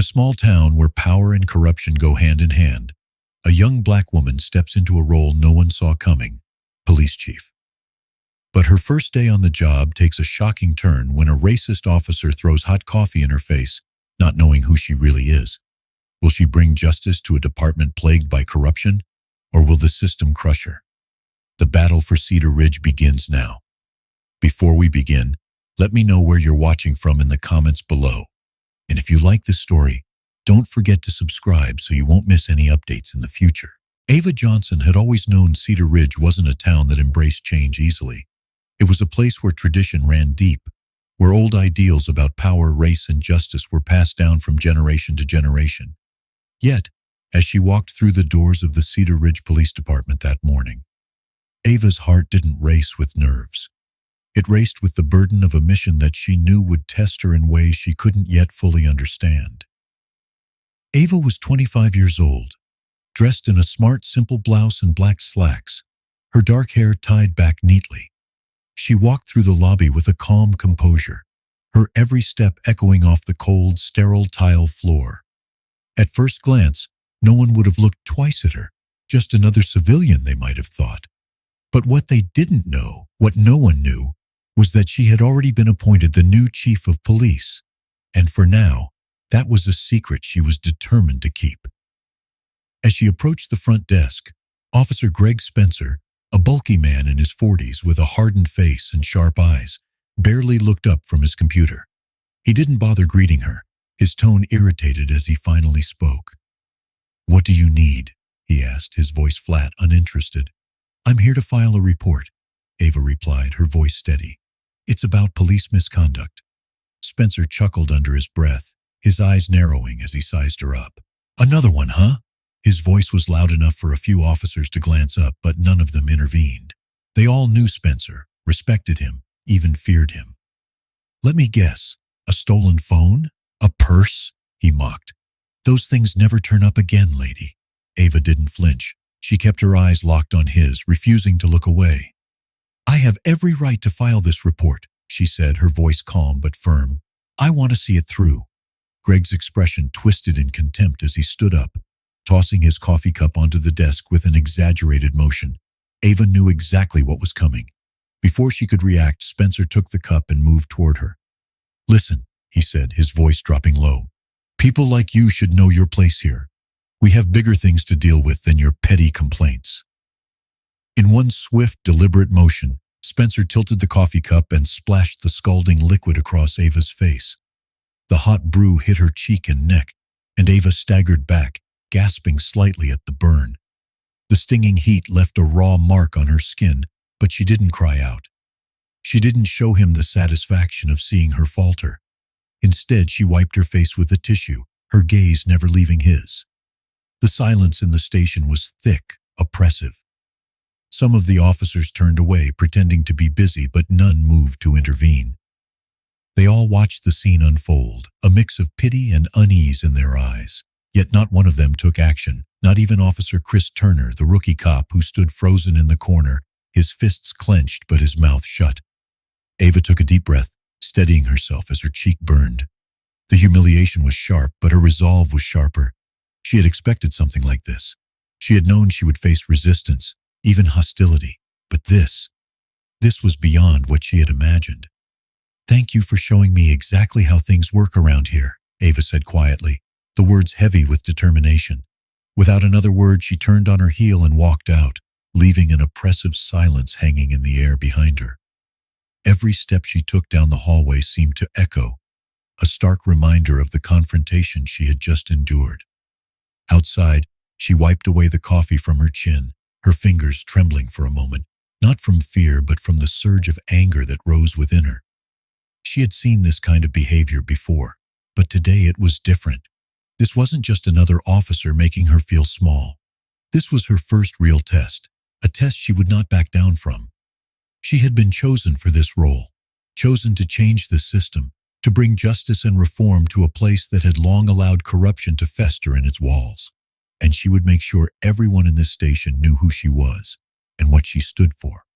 a small town where power and corruption go hand in hand, a young black woman steps into a role no one saw coming, police chief. But her first day on the job takes a shocking turn when a racist officer throws hot coffee in her face, not knowing who she really is. Will she bring justice to a department plagued by corruption, or will the system crush her? The battle for Cedar Ridge begins now. Before we begin, let me know where you're watching from in the comments below. And if you like this story, don't forget to subscribe so you won't miss any updates in the future. Ava Johnson had always known Cedar Ridge wasn't a town that embraced change easily. It was a place where tradition ran deep, where old ideals about power, race, and justice were passed down from generation to generation. Yet, as she walked through the doors of the Cedar Ridge Police Department that morning, Ava's heart didn't race with nerves. It raced with the burden of a mission that she knew would test her in ways she couldn't yet fully understand. Ava was 25 years old, dressed in a smart, simple blouse and black slacks, her dark hair tied back neatly. She walked through the lobby with a calm composure, her every step echoing off the cold, sterile tile floor. At first glance, no one would have looked twice at her, just another civilian, they might have thought. But what they didn't know, what no one knew, was that she had already been appointed the new chief of police. And for now, that was a secret she was determined to keep. As she approached the front desk, Officer Greg Spencer, a bulky man in his 40s with a hardened face and sharp eyes, barely looked up from his computer. He didn't bother greeting her, his tone irritated as he finally spoke. "What do you need?" he asked, his voice flat, uninterested. "I'm here to file a report," Ava replied, her voice steady. "It's about police misconduct." Spencer chuckled under his breath, his eyes narrowing as he sized her up. "Another one, huh?" His voice was loud enough for a few officers to glance up, but none of them intervened. They all knew Spencer, respected him, even feared him. "Let me guess, a stolen phone? A purse?" he mocked. "Those things never turn up again, lady." Ava didn't flinch. She kept her eyes locked on his, refusing to look away. "I have every right to file this report," she said, her voice calm but firm. "I want to see it through." Greg's expression twisted in contempt as he stood up, tossing his coffee cup onto the desk with an exaggerated motion. Ava knew exactly what was coming. Before she could react, Spencer took the cup and moved toward her. "Listen," he said, his voice dropping low. "People like you should know your place here. We have bigger things to deal with than your petty complaints." In one swift, deliberate motion, Spencer tilted the coffee cup and splashed the scalding liquid across Ava's face. The hot brew hit her cheek and neck, and Ava staggered back, gasping slightly at the burn. The stinging heat left a raw mark on her skin, but she didn't cry out. She didn't show him the satisfaction of seeing her falter. Instead, she wiped her face with a tissue, her gaze never leaving his. The silence in the station was thick, oppressive. Some of the officers turned away, pretending to be busy, but none moved to intervene. They all watched the scene unfold, a mix of pity and unease in their eyes. Yet not one of them took action, not even Officer Chris Turner, the rookie cop who stood frozen in the corner, his fists clenched but his mouth shut. Ava took a deep breath, steadying herself as her cheek burned. The humiliation was sharp, but her resolve was sharper. She had expected something like this. She had known she would face resistance, even hostility. But this was beyond what she had imagined. "Thank you for showing me exactly how things work around here," Ava said quietly, the words heavy with determination. Without another word, she turned on her heel and walked out, leaving an oppressive silence hanging in the air behind her. Every step she took down the hallway seemed to echo, a stark reminder of the confrontation she had just endured. Outside, she wiped away the coffee from her chin, her fingers trembling for a moment, not from fear but from the surge of anger that rose within her. She had seen this kind of behavior before, but today it was different. This wasn't just another officer making her feel small. This was her first real test, a test she would not back down from. She had been chosen for this role, chosen to change the system, to bring justice and reform to a place that had long allowed corruption to fester in its walls. And she would make sure everyone in this station knew who she was and what she stood for.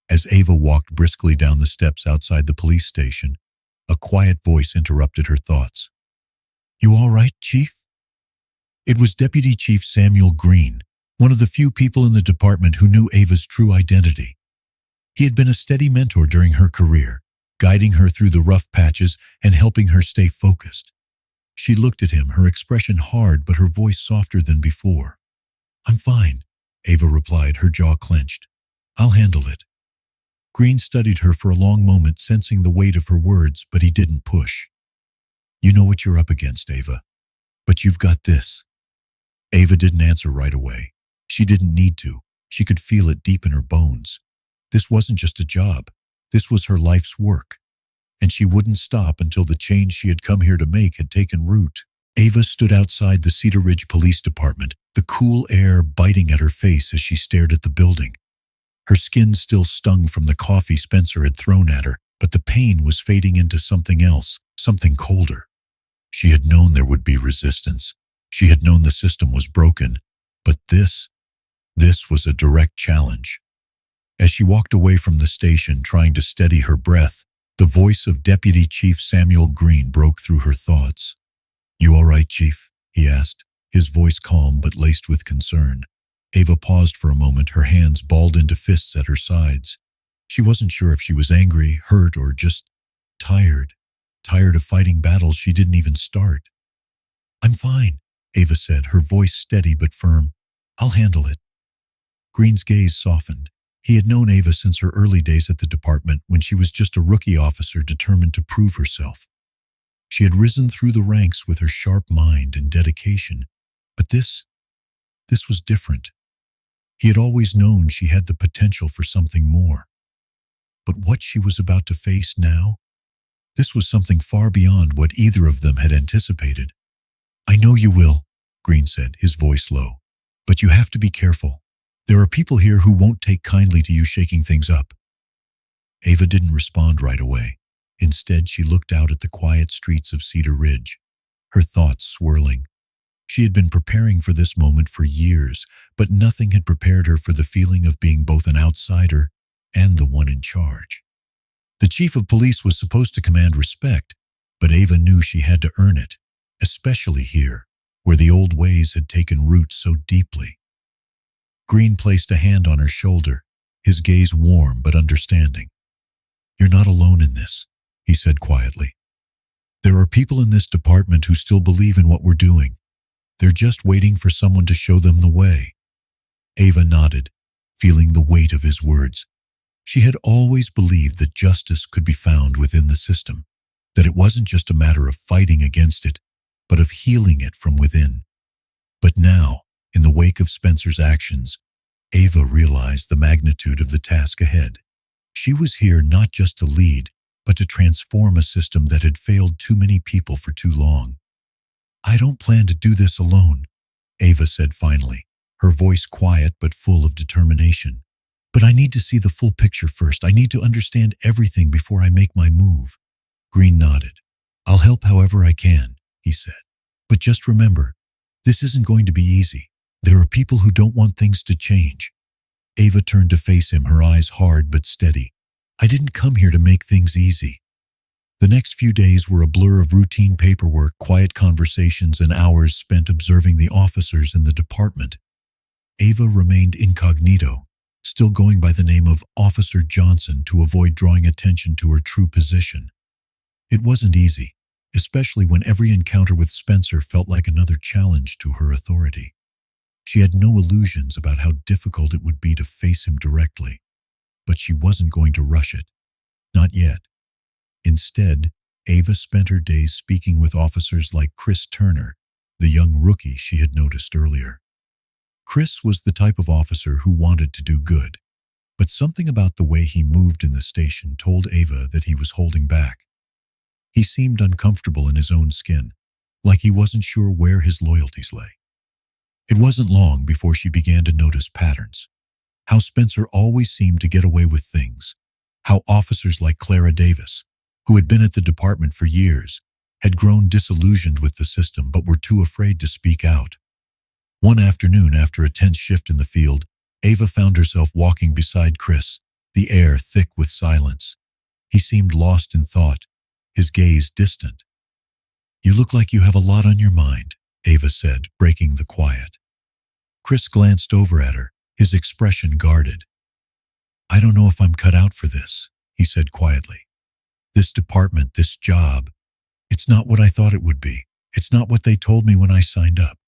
As Ava walked briskly down the steps outside the police station, a quiet voice interrupted her thoughts. You all right, Chief? It was Deputy Chief Samuel Green, one of the few people in the department who knew Ava's true identity. He had been a steady mentor during her career, guiding her through the rough patches and helping her stay focused. She looked at him, her expression hard but her voice softer than before. I'm fine, Ava replied, her jaw clenched. I'll handle it. Green studied her for a long moment, sensing the weight of her words, but he didn't push. You know what you're up against, Ava. But you've got this. Ava didn't answer right away. She didn't need to. She could feel it deep in her bones. This wasn't just a job. This was her life's work. And she wouldn't stop until the change she had come here to make had taken root. Ava stood outside the Cedar Ridge Police Department, the cool air biting at her face as she stared at the building. Her skin still stung from the coffee Spencer had thrown at her, but the pain was fading into something else, something colder. She had known there would be resistance. She had known the system was broken, but this was a direct challenge. As she walked away from the station, trying to steady her breath, the voice of Deputy Chief Samuel Green broke through her thoughts. You all right, Chief? He asked, his voice calm but laced with concern. Ava paused for a moment, her hands balled into fists at her sides. She wasn't sure if she was angry, hurt, or just tired of fighting battles she didn't even start. I'm fine, Ava said, her voice steady but firm. I'll handle it. Green's gaze softened. He had known Ava since her early days at the department, when she was just a rookie officer determined to prove herself. She had risen through the ranks with her sharp mind and dedication, but this was different. He had always known she had the potential for something more. But what she was about to face now, this was something far beyond what either of them had anticipated. I know you will, Green said, his voice low, but you have to be careful. There are people here who won't take kindly to you shaking things up. Ava didn't respond right away. Instead, she looked out at the quiet streets of Cedar Ridge, her thoughts swirling. She had been preparing for this moment for years, but nothing had prepared her for the feeling of being both an outsider and the one in charge. The chief of police was supposed to command respect, but Ava knew she had to earn it, especially here, where the old ways had taken root so deeply. Green placed a hand on her shoulder, his gaze warm but understanding. You're not alone in this, he said quietly. There are people in this department who still believe in what we're doing. They're just waiting for someone to show them the way. Ava nodded, feeling the weight of his words. She had always believed that justice could be found within the system, that it wasn't just a matter of fighting against it, but of healing it from within. But now, in the wake of Spencer's actions, Ava realized the magnitude of the task ahead. She was here not just to lead, but to transform a system that had failed too many people for too long. I don't plan to do this alone, Ava said finally, her voice quiet but full of determination. But I need to see the full picture first. I need to understand everything before I make my move. Green nodded. I'll help however I can, he said. But just remember, this isn't going to be easy. There are people who don't want things to change. Ava turned to face him, her eyes hard but steady. I didn't come here to make things easy. The next few days were a blur of routine paperwork, quiet conversations, and hours spent observing the officers in the department. Ava remained incognito, still going by the name of Officer Johnson to avoid drawing attention to her true position. It wasn't easy, especially when every encounter with Spencer felt like another challenge to her authority. She had no illusions about how difficult it would be to face him directly, but she wasn't going to rush it. Not yet. Instead, Ava spent her days speaking with officers like Chris Turner, the young rookie she had noticed earlier. Chris was the type of officer who wanted to do good, but something about the way he moved in the station told Ava that he was holding back. He seemed uncomfortable in his own skin, like he wasn't sure where his loyalties lay. It wasn't long before she began to notice patterns. How Spencer always seemed to get away with things. How officers like Clara Davis, who had been at the department for years, had grown disillusioned with the system but were too afraid to speak out. One afternoon, after a tense shift in the field, Ava found herself walking beside Chris, the air thick with silence. He seemed lost in thought, his gaze distant. You look like you have a lot on your mind, Ava said, breaking the quiet. Chris glanced over at her, his expression guarded. I don't know if I'm cut out for this, he said quietly. This department, this job, it's not what I thought it would be. It's not what they told me when I signed up.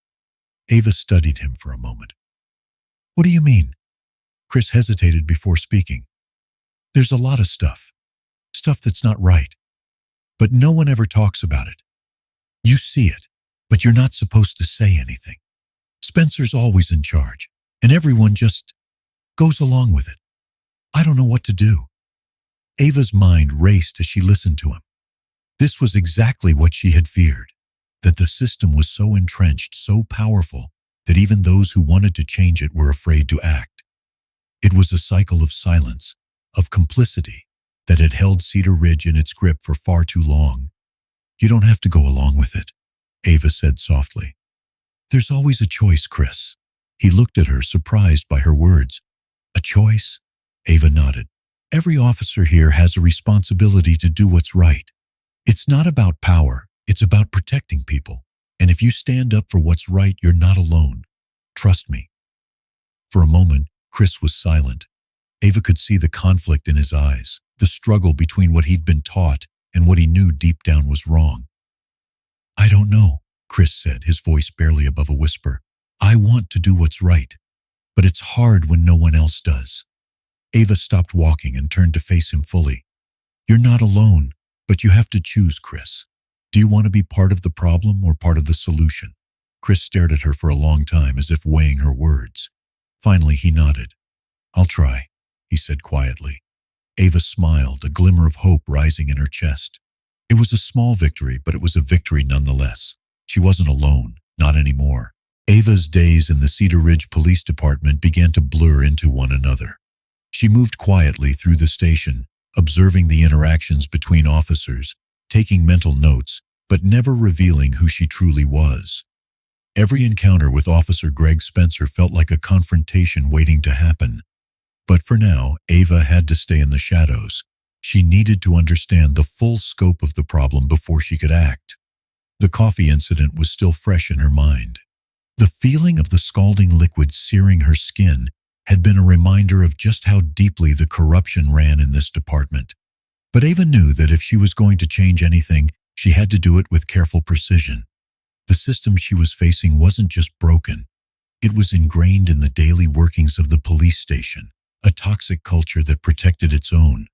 Ava studied him for a moment. What do you mean? Chris hesitated before speaking. There's a lot of stuff that's not right. But no one ever talks about it. You see it, but you're not supposed to say anything. Spencer's always in charge, and everyone just goes along with it. I don't know what to do. Ava's mind raced as she listened to him. This was exactly what she had feared, that the system was so entrenched, so powerful, that even those who wanted to change it were afraid to act. It was a cycle of silence, of complicity, that had held Cedar Ridge in its grip for far too long. You don't have to go along with it, Ava said softly. There's always a choice, Chris. He looked at her, surprised by her words. A choice? Ava nodded. Every officer here has a responsibility to do what's right. It's not about power, it's about protecting people. And if you stand up for what's right, you're not alone. Trust me. For a moment, Chris was silent. Ava could see the conflict in his eyes, the struggle between what he'd been taught and what he knew deep down was wrong. I don't know, Chris said, his voice barely above a whisper. I want to do what's right, but it's hard when no one else does. Ava stopped walking and turned to face him fully. You're not alone, but you have to choose, Chris. Do you want to be part of the problem or part of the solution? Chris stared at her for a long time as if weighing her words. Finally, he nodded. I'll try, he said quietly. Ava smiled, a glimmer of hope rising in her chest. It was a small victory, but it was a victory nonetheless. She wasn't alone, not anymore. Ava's days in the Cedar Ridge Police Department began to blur into one another. She moved quietly through the station, observing the interactions between officers, taking mental notes, but never revealing who she truly was. Every encounter with Officer Greg Spencer felt like a confrontation waiting to happen. But for now, Ava had to stay in the shadows. She needed to understand the full scope of the problem before she could act. The coffee incident was still fresh in her mind. The feeling of the scalding liquid searing her skin had been a reminder of just how deeply the corruption ran in this department. But Ava knew that if she was going to change anything, she had to do it with careful precision. The system she was facing wasn't just broken. It was ingrained in the daily workings of the police station, a toxic culture that protected its own.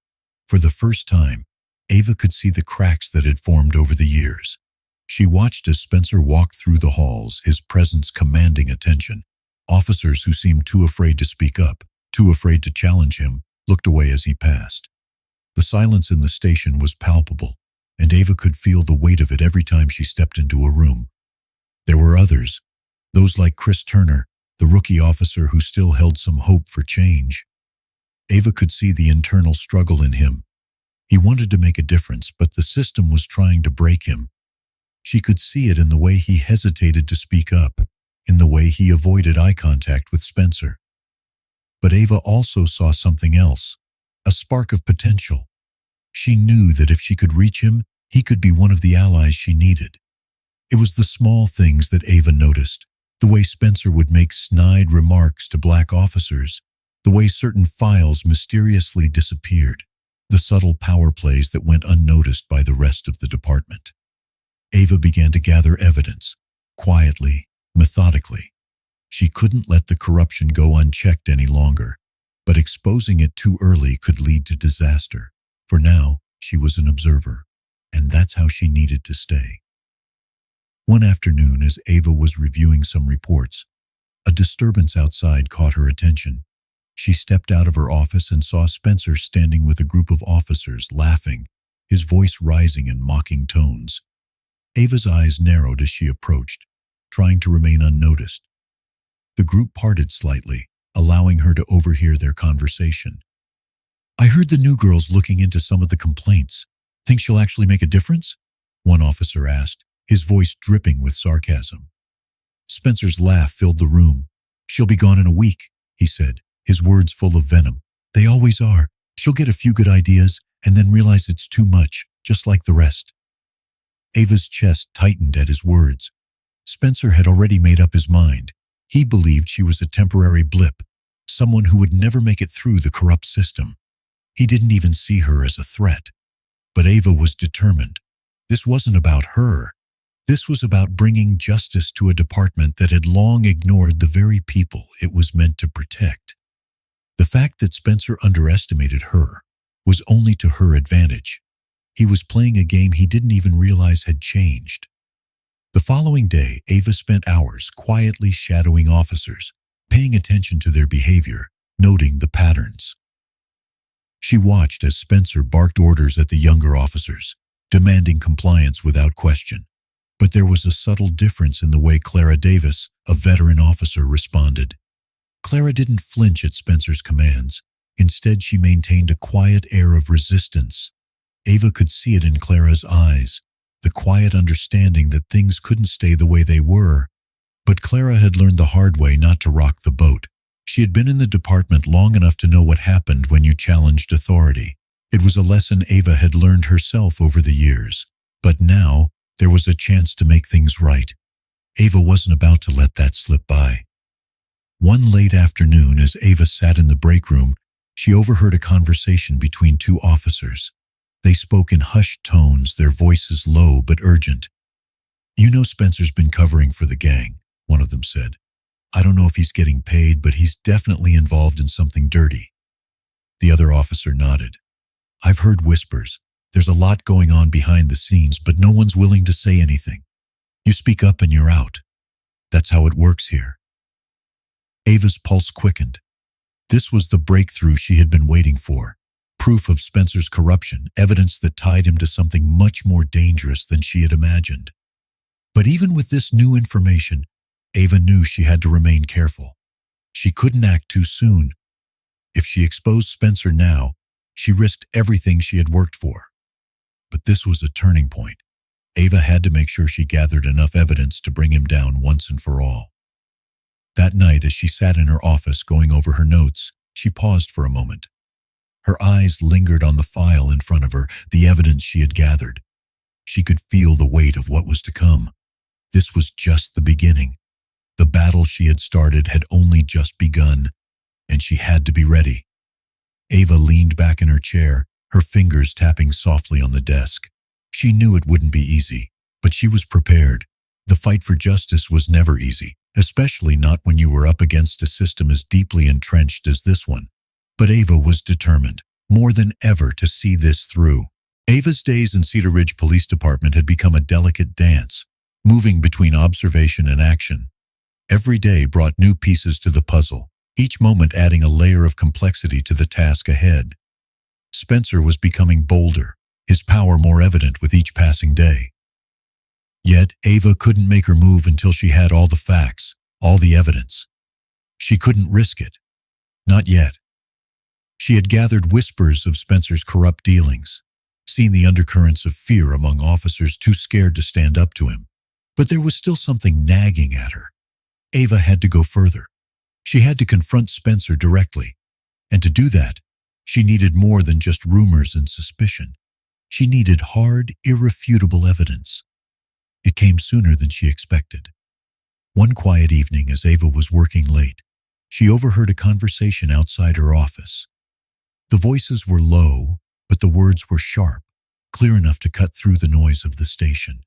For the first time, Ava could see the cracks that had formed over the years. She watched as Spencer walked through the halls, his presence commanding attention. Officers who seemed too afraid to speak up, too afraid to challenge him, looked away as he passed. The silence in the station was palpable, and Ava could feel the weight of it every time she stepped into a room. There were others, those like Chris Turner, the rookie officer who still held some hope for change. Ava could see the internal struggle in him. He wanted to make a difference, but the system was trying to break him. She could see it in the way he hesitated to speak up, in the way he avoided eye contact with Spencer. But Ava also saw something else, a spark of potential. She knew that if she could reach him, he could be one of the allies she needed. It was the small things that Ava noticed, the way Spencer would make snide remarks to black officers, the way certain files mysteriously disappeared, the subtle power plays that went unnoticed by the rest of the department. Ava began to gather evidence, quietly, methodically. She couldn't let the corruption go unchecked any longer, but exposing it too early could lead to disaster. For now, she was an observer, and that's how she needed to stay. One afternoon, as Ava was reviewing some reports, a disturbance outside caught her attention. She stepped out of her office and saw Spencer standing with a group of officers, laughing, his voice rising in mocking tones. Ava's eyes narrowed as she approached, trying to remain unnoticed. The group parted slightly, allowing her to overhear their conversation. I heard the new girl's looking into some of the complaints. Think she'll actually make a difference? One officer asked, his voice dripping with sarcasm. Spencer's laugh filled the room. She'll be gone in a week, he said, his words full of venom. They always are. She'll get a few good ideas and then realize it's too much, just like the rest. Ava's chest tightened at his words. Spencer had already made up his mind. He believed she was a temporary blip, someone who would never make it through the corrupt system. He didn't even see her as a threat. But Ava was determined. This wasn't about her. This was about bringing justice to a department that had long ignored the very people it was meant to protect. The fact that Spencer underestimated her was only to her advantage. He was playing a game he didn't even realize had changed. The following day, Ava spent hours quietly shadowing officers, paying attention to their behavior, noting the patterns. She watched as Spencer barked orders at the younger officers, demanding compliance without question. But there was a subtle difference in the way Clara Davis, a veteran officer, responded. Clara didn't flinch at Spencer's commands. Instead, she maintained a quiet air of resistance. Ava could see it in Clara's eyes, the quiet understanding that things couldn't stay the way they were. But Clara had learned the hard way not to rock the boat. She had been in the department long enough to know what happened when you challenged authority. It was a lesson Ava had learned herself over the years. But now, there was a chance to make things right. Ava wasn't about to let that slip by. One late afternoon, as Ava sat in the break room, she overheard a conversation between two officers. They spoke in hushed tones, their voices low but urgent. "You know Spencer's been covering for the gang," one of them said. "I don't know if he's getting paid, but he's definitely involved in something dirty." The other officer nodded. "I've heard whispers. There's a lot going on behind the scenes, but no one's willing to say anything. You speak up and you're out. That's how it works here." Ava's pulse quickened. This was the breakthrough she had been waiting for. Proof of Spencer's corruption, evidence that tied him to something much more dangerous than she had imagined. But even with this new information, Ava knew she had to remain careful. She couldn't act too soon. If she exposed Spencer now, she risked everything she had worked for. But this was a turning point. Ava had to make sure she gathered enough evidence to bring him down once and for all. That night, as she sat in her office going over her notes, she paused for a moment. Her eyes lingered on the file in front of her, the evidence she had gathered. She could feel the weight of what was to come. This was just the beginning. The battle she had started had only just begun, and she had to be ready. Ava leaned back in her chair, her fingers tapping softly on the desk. She knew it wouldn't be easy, but she was prepared. The fight for justice was never easy, especially not when you were up against a system as deeply entrenched as this one. But Ava was determined, more than ever, to see this through. Ava's days in Cedar Ridge Police Department had become a delicate dance, moving between observation and action. Every day brought new pieces to the puzzle, each moment adding a layer of complexity to the task ahead. Spencer was becoming bolder, his power more evident with each passing day. Yet Ava couldn't make her move until she had all the facts, all the evidence. She couldn't risk it. Not yet. She had gathered whispers of Spencer's corrupt dealings, seen the undercurrents of fear among officers too scared to stand up to him. But there was still something nagging at her. Ava had to go further. She had to confront Spencer directly. And to do that, she needed more than just rumors and suspicion. She needed hard, irrefutable evidence. It came sooner than she expected. One quiet evening, as Ava was working late, she overheard a conversation outside her office. The voices were low, but the words were sharp, clear enough to cut through the noise of the station.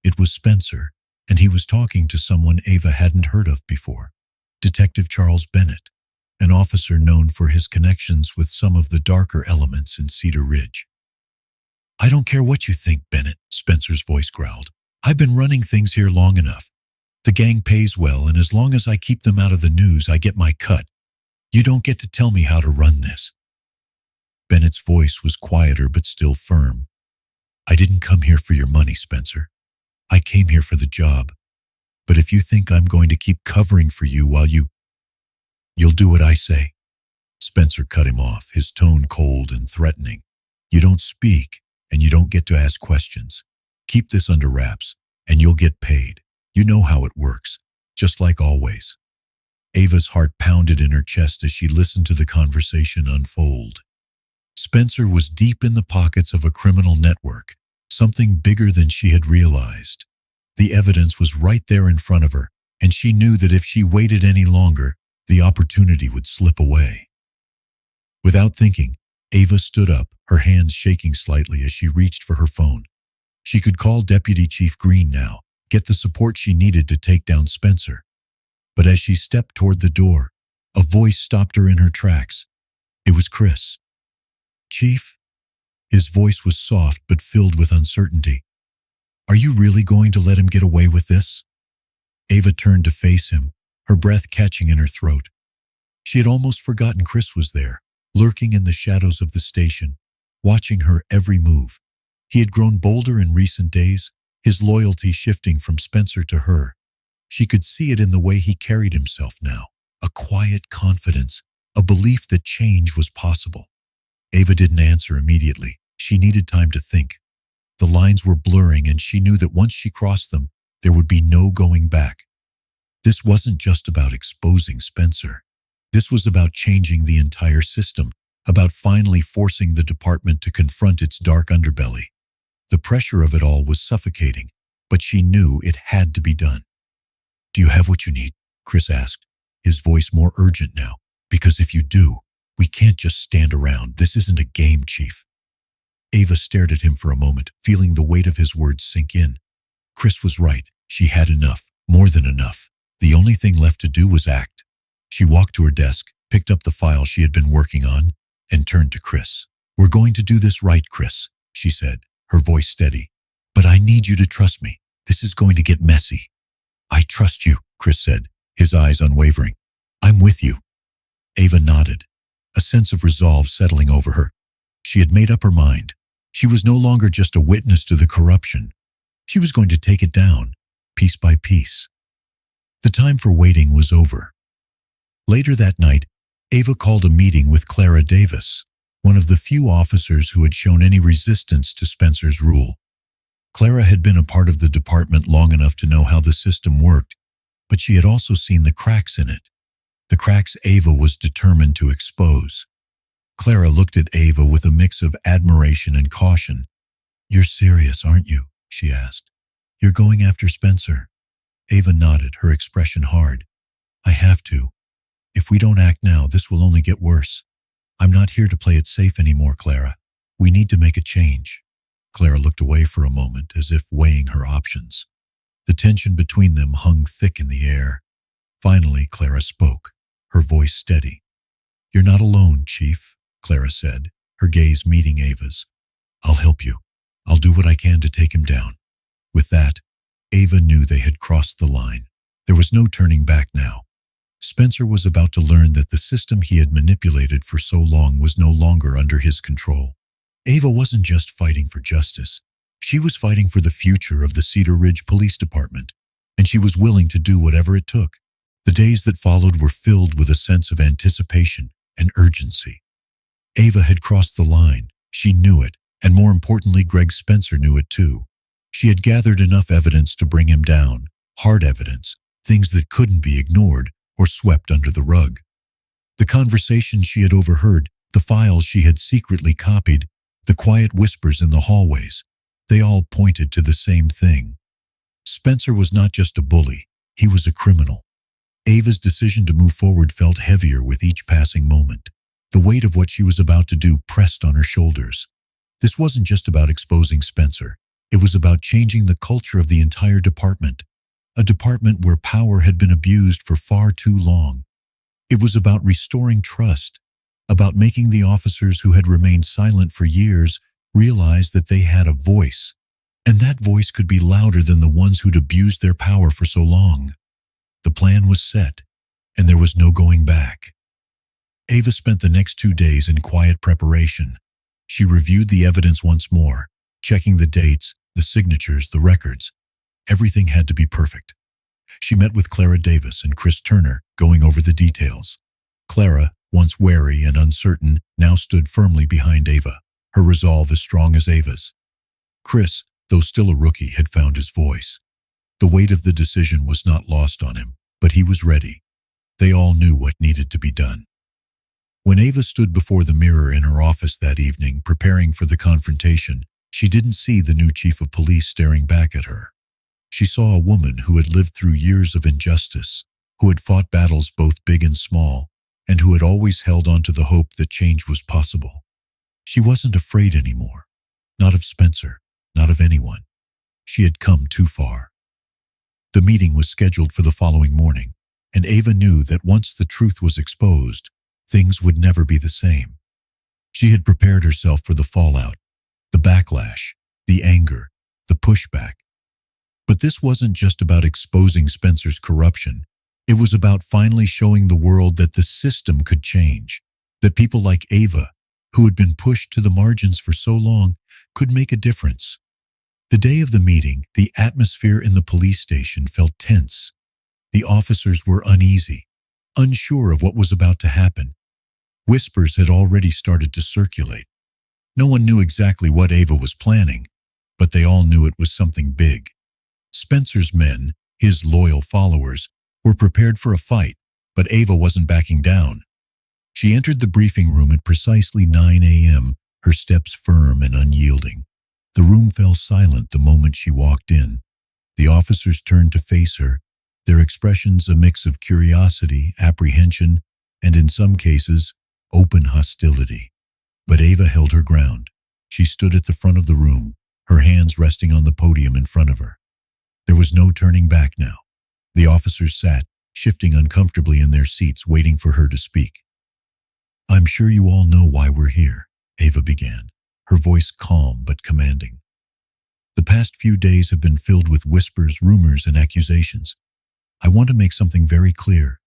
It was Spencer, and he was talking to someone Ava hadn't heard of before, Detective Charles Bennett, an officer known for his connections with some of the darker elements in Cedar Ridge. "I don't care what you think, Bennett," Spencer's voice growled. "I've been running things here long enough. The gang pays well, and as long as I keep them out of the news, I get my cut. You don't get to tell me how to run this." Bennett's voice was quieter but still firm. "I didn't come here for your money, Spencer. I came here for the job. But if you think I'm going to keep covering for you while you'll do what I say." Spencer cut him off, his tone cold and threatening. "You don't speak, and you don't get to ask questions. Keep this under wraps, and you'll get paid. You know how it works, just like always." Ava's heart pounded in her chest as she listened to the conversation unfold. Spencer was deep in the pockets of a criminal network, something bigger than she had realized. The evidence was right there in front of her, and she knew that if she waited any longer, the opportunity would slip away. Without thinking, Ava stood up, her hands shaking slightly as she reached for her phone. She could call Deputy Chief Green now, get the support she needed to take down Spencer. But as she stepped toward the door, a voice stopped her in her tracks. It was Chris. "Chief?" His voice was soft but filled with uncertainty. "Are you really going to let him get away with this?" Ava turned to face him, her breath catching in her throat. She had almost forgotten Chris was there, lurking in the shadows of the station, watching her every move. He had grown bolder in recent days, his loyalty shifting from Spencer to her. She could see it in the way he carried himself now, a quiet confidence, a belief that change was possible. Ava didn't answer immediately. She needed time to think. The lines were blurring, and she knew that once she crossed them, there would be no going back. This wasn't just about exposing Spencer. This was about changing the entire system, about finally forcing the department to confront its dark underbelly. The pressure of it all was suffocating, but she knew it had to be done. "Do you have what you need?" Chris asked, his voice more urgent now. "Because if you do, we can't just stand around. This isn't a game, Chief." Ava stared at him for a moment, feeling the weight of his words sink in. Chris was right. She had enough, more than enough. The only thing left to do was act. She walked to her desk, picked up the file she had been working on, and turned to Chris. "We're going to do this right, Chris," she said, her voice steady. "But I need you to trust me. This is going to get messy." "I trust you," Chris said, his eyes unwavering. "I'm with you." Ava nodded, a sense of resolve settling over her. She had made up her mind. She was no longer just a witness to the corruption. She was going to take it down, piece by piece. The time for waiting was over. Later that night, Ava called a meeting with Clara Davis, one of the few officers who had shown any resistance to Spencer's rule. Clara had been a part of the department long enough to know how the system worked, but she had also seen the cracks in it, the cracks Ava was determined to expose. Clara looked at Ava with a mix of admiration and caution. "You're serious, aren't you?" she asked. "You're going after Spencer?" Ava nodded, her expression hard. "I have to. If we don't act now, this will only get worse. I'm not here to play it safe anymore, Clara. We need to make a change." Clara looked away for a moment, as if weighing her options. The tension between them hung thick in the air. Finally, Clara spoke, her voice steady. "You're not alone, Chief," Clara said, her gaze meeting Ava's. "I'll help you. I'll do what I can to take him down." With that, Ava knew they had crossed the line. There was no turning back now. Spencer was about to learn that the system he had manipulated for so long was no longer under his control. Ava wasn't just fighting for justice. She was fighting for the future of the Cedar Ridge Police Department, and she was willing to do whatever it took. The days that followed were filled with a sense of anticipation and urgency. Ava had crossed the line. She knew it, and more importantly, Greg Spencer knew it too. She had gathered enough evidence to bring him down, hard evidence, things that couldn't be ignored or swept under the rug. The conversations she had overheard, the files she had secretly copied, the quiet whispers in the hallways, they all pointed to the same thing. Spencer was not just a bully, he was a criminal. Ava's decision to move forward felt heavier with each passing moment. The weight of what she was about to do pressed on her shoulders. This wasn't just about exposing Spencer. It was about changing the culture of the entire department, a department where power had been abused for far too long. It was about restoring trust, about making the officers who had remained silent for years realize that they had a voice, and that voice could be louder than the ones who'd abused their power for so long. The plan was set, and there was no going back. Ava spent the next 2 days in quiet preparation. She reviewed the evidence once more, checking the dates, the signatures, the records. Everything had to be perfect. She met with Clara Davis and Chris Turner, going over the details. Clara, once wary and uncertain, now stood firmly behind Ava, her resolve as strong as Ava's. Chris, though still a rookie, had found his voice. The weight of the decision was not lost on him, but he was ready. They all knew what needed to be done. When Ava stood before the mirror in her office that evening, preparing for the confrontation, She didn't see the new chief of police staring back at her. She saw a woman who had lived through years of injustice, who had fought battles both big and small, and who had always held on to the hope that change was possible. She wasn't afraid anymore. Not of Spencer, not of anyone. She had come too far. The meeting was scheduled for the following morning, and Ava knew that once the truth was exposed, things would never be the same. She had prepared herself for the fallout, the backlash, the anger, the pushback. But this wasn't just about exposing Spencer's corruption. It was about finally showing the world that the system could change, that people like Ava, who had been pushed to the margins for so long, could make a difference. The day of the meeting, the atmosphere in the police station felt tense. The officers were uneasy, unsure of what was about to happen. Whispers had already started to circulate. No one knew exactly what Ava was planning, but they all knew it was something big. Spencer's men, his loyal followers, were prepared for a fight, but Ava wasn't backing down. She entered the briefing room at precisely 9 a.m., her steps firm and unyielding. The room fell silent the moment she walked in. The officers turned to face her, their expressions a mix of curiosity, apprehension, and in some cases, open hostility. But Ava held her ground. She stood at the front of the room, her hands resting on the podium in front of her. There was no turning back now. The officers sat, shifting uncomfortably in their seats, waiting for her to speak. "I'm sure you all know why we're here," Ava began, her voice calm but commanding. "The past few days have been filled with whispers, rumors, and accusations. I want to make something very clear,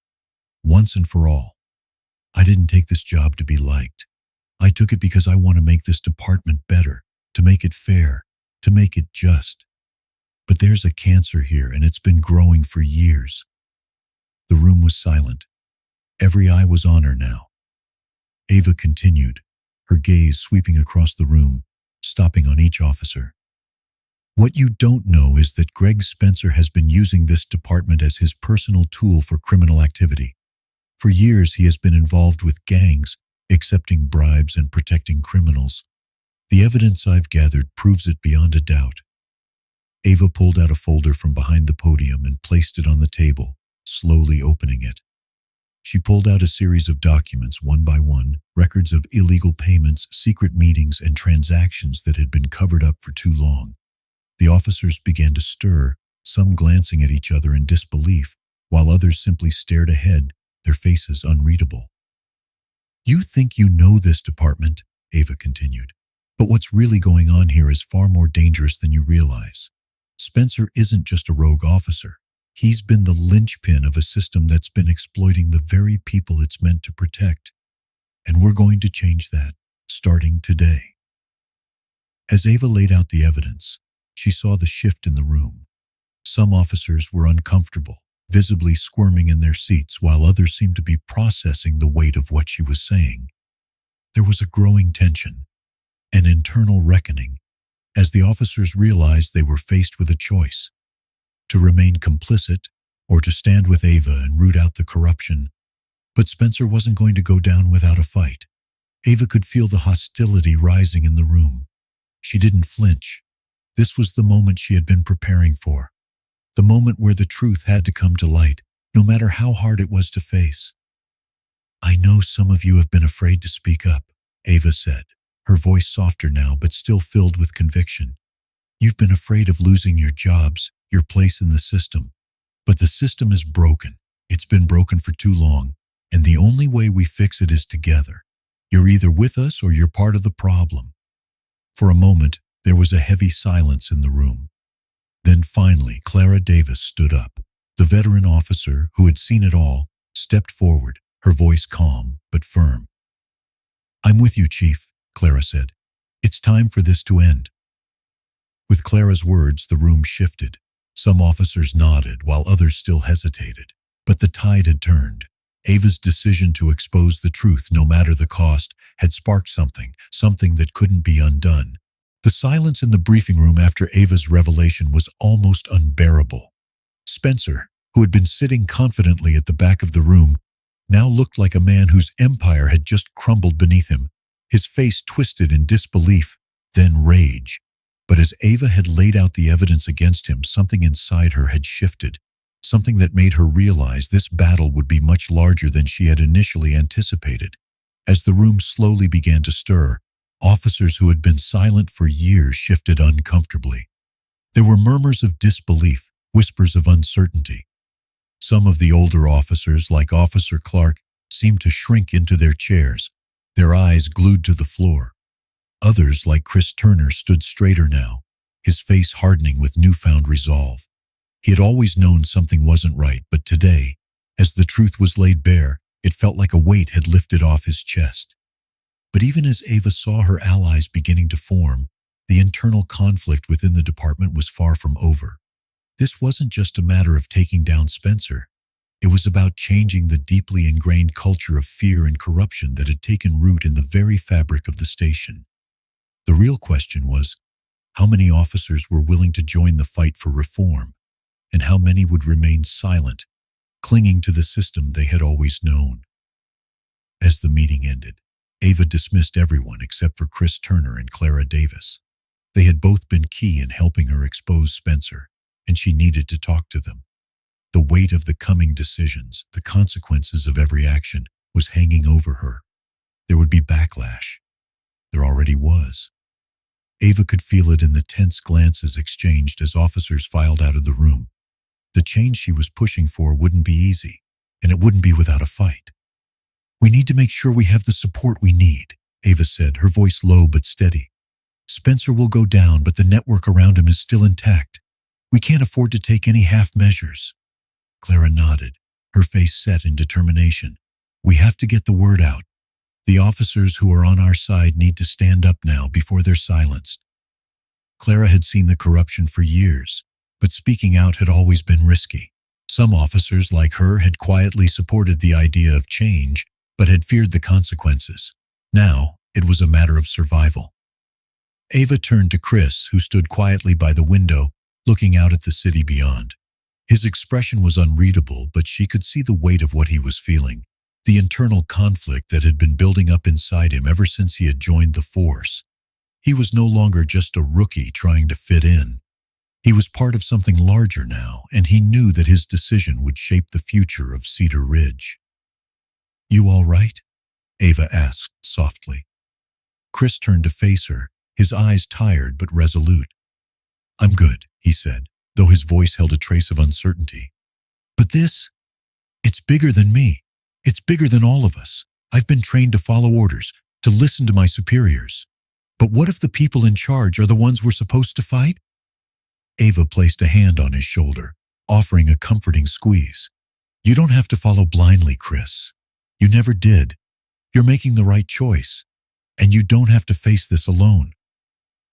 once and for all. I didn't take this job to be liked. I took it because I want to make this department better, to make it fair, to make it just. But there's a cancer here, and it's been growing for years." The room was silent. Every eye was on her now. Ava continued, her gaze sweeping across the room, stopping on each officer. "What you don't know is that Greg Spencer has been using this department as his personal tool for criminal activity. For years, he has been involved with gangs, accepting bribes and protecting criminals. The evidence I've gathered proves it beyond a doubt." Ava pulled out a folder from behind the podium and placed it on the table, slowly opening it. She pulled out a series of documents one by one, records of illegal payments, secret meetings, and transactions that had been covered up for too long. The officers began to stir, some glancing at each other in disbelief, while others simply stared ahead, their faces unreadable. "You think you know this department," Ava continued, "but what's really going on here is far more dangerous than you realize. Spencer isn't just a rogue officer. He's been the linchpin of a system that's been exploiting the very people it's meant to protect. And we're going to change that, starting today." As Ava laid out the evidence, she saw the shift in the room. Some officers were uncomfortable, visibly squirming in their seats, while others seemed to be processing the weight of what she was saying. There was a growing tension, an internal reckoning, as the officers realized they were faced with a choice: to remain complicit or to stand with Ava and root out the corruption. But Spencer wasn't going to go down without a fight. Ava could feel the hostility rising in the room. She didn't flinch. This was the moment she had been preparing for. The moment where the truth had to come to light, no matter how hard it was to face. "I know some of you have been afraid to speak up," Ava said, her voice softer now but still filled with conviction. "You've been afraid of losing your jobs, your place in the system. But the system is broken. It's been broken for too long, and the only way we fix it is together. You're either with us or you're part of the problem." For a moment, there was a heavy silence in the room. Then finally, Clara Davis stood up. The veteran officer, who had seen it all, stepped forward, her voice calm but firm. "I'm with you, Chief," Clara said. "It's time for this to end." With Clara's words, the room shifted. Some officers nodded while others still hesitated. But the tide had turned. Ava's decision to expose the truth, no matter the cost, had sparked something that couldn't be undone. The silence in the briefing room after Ava's revelation was almost unbearable. Spencer, who had been sitting confidently at the back of the room, now looked like a man whose empire had just crumbled beneath him, his face twisted in disbelief, then rage. But as Ava had laid out the evidence against him, something inside her had shifted, something that made her realize this battle would be much larger than she had initially anticipated. As the room slowly began to stir, officers who had been silent for years shifted uncomfortably. There were murmurs of disbelief, whispers of uncertainty. Some of the older officers, like Officer Clark, seemed to shrink into their chairs, their eyes glued to the floor. Others, like Chris Turner, stood straighter now, his face hardening with newfound resolve. He had always known something wasn't right, but today, as the truth was laid bare, it felt like a weight had lifted off his chest. But even as Ava saw her allies beginning to form, the internal conflict within the department was far from over. This wasn't just a matter of taking down Spencer. It was about changing the deeply ingrained culture of fear and corruption that had taken root in the very fabric of the station. The real question was, how many officers were willing to join the fight for reform, and how many would remain silent, clinging to the system they had always known? As the meeting ended, Ava dismissed everyone except for Chris Turner and Clara Davis. They had both been key in helping her expose Spencer, and she needed to talk to them. The weight of the coming decisions, the consequences of every action, was hanging over her. There would be backlash. There already was. Ava could feel it in the tense glances exchanged as officers filed out of the room. The change she was pushing for wouldn't be easy, and it wouldn't be without a fight. "We need to make sure we have the support we need," Ava said, her voice low but steady. "Spencer will go down, but the network around him is still intact. We can't afford to take any half measures." Clara nodded, her face set in determination. "We have to get the word out. The officers who are on our side need to stand up now before they're silenced." Clara had seen the corruption for years, but speaking out had always been risky. Some officers, like her, had quietly supported the idea of change, but had feared the consequences. Now, it was a matter of survival. Ava turned to Chris, who stood quietly by the window, looking out at the city beyond. His expression was unreadable, but she could see the weight of what he was feeling, the internal conflict that had been building up inside him ever since he had joined the force. He was no longer just a rookie trying to fit in. He was part of something larger now, and he knew that his decision would shape the future of Cedar Ridge. "You all right?" Ava asked softly. Chris turned to face her, his eyes tired but resolute. "I'm good," he said, though his voice held a trace of uncertainty. "But it's bigger than me. It's bigger than all of us. I've been trained to follow orders, to listen to my superiors. But what if the people in charge are the ones we're supposed to fight?" Ava placed a hand on his shoulder, offering a comforting squeeze. "You don't have to follow blindly, Chris. You never did. You're making the right choice, and you don't have to face this alone."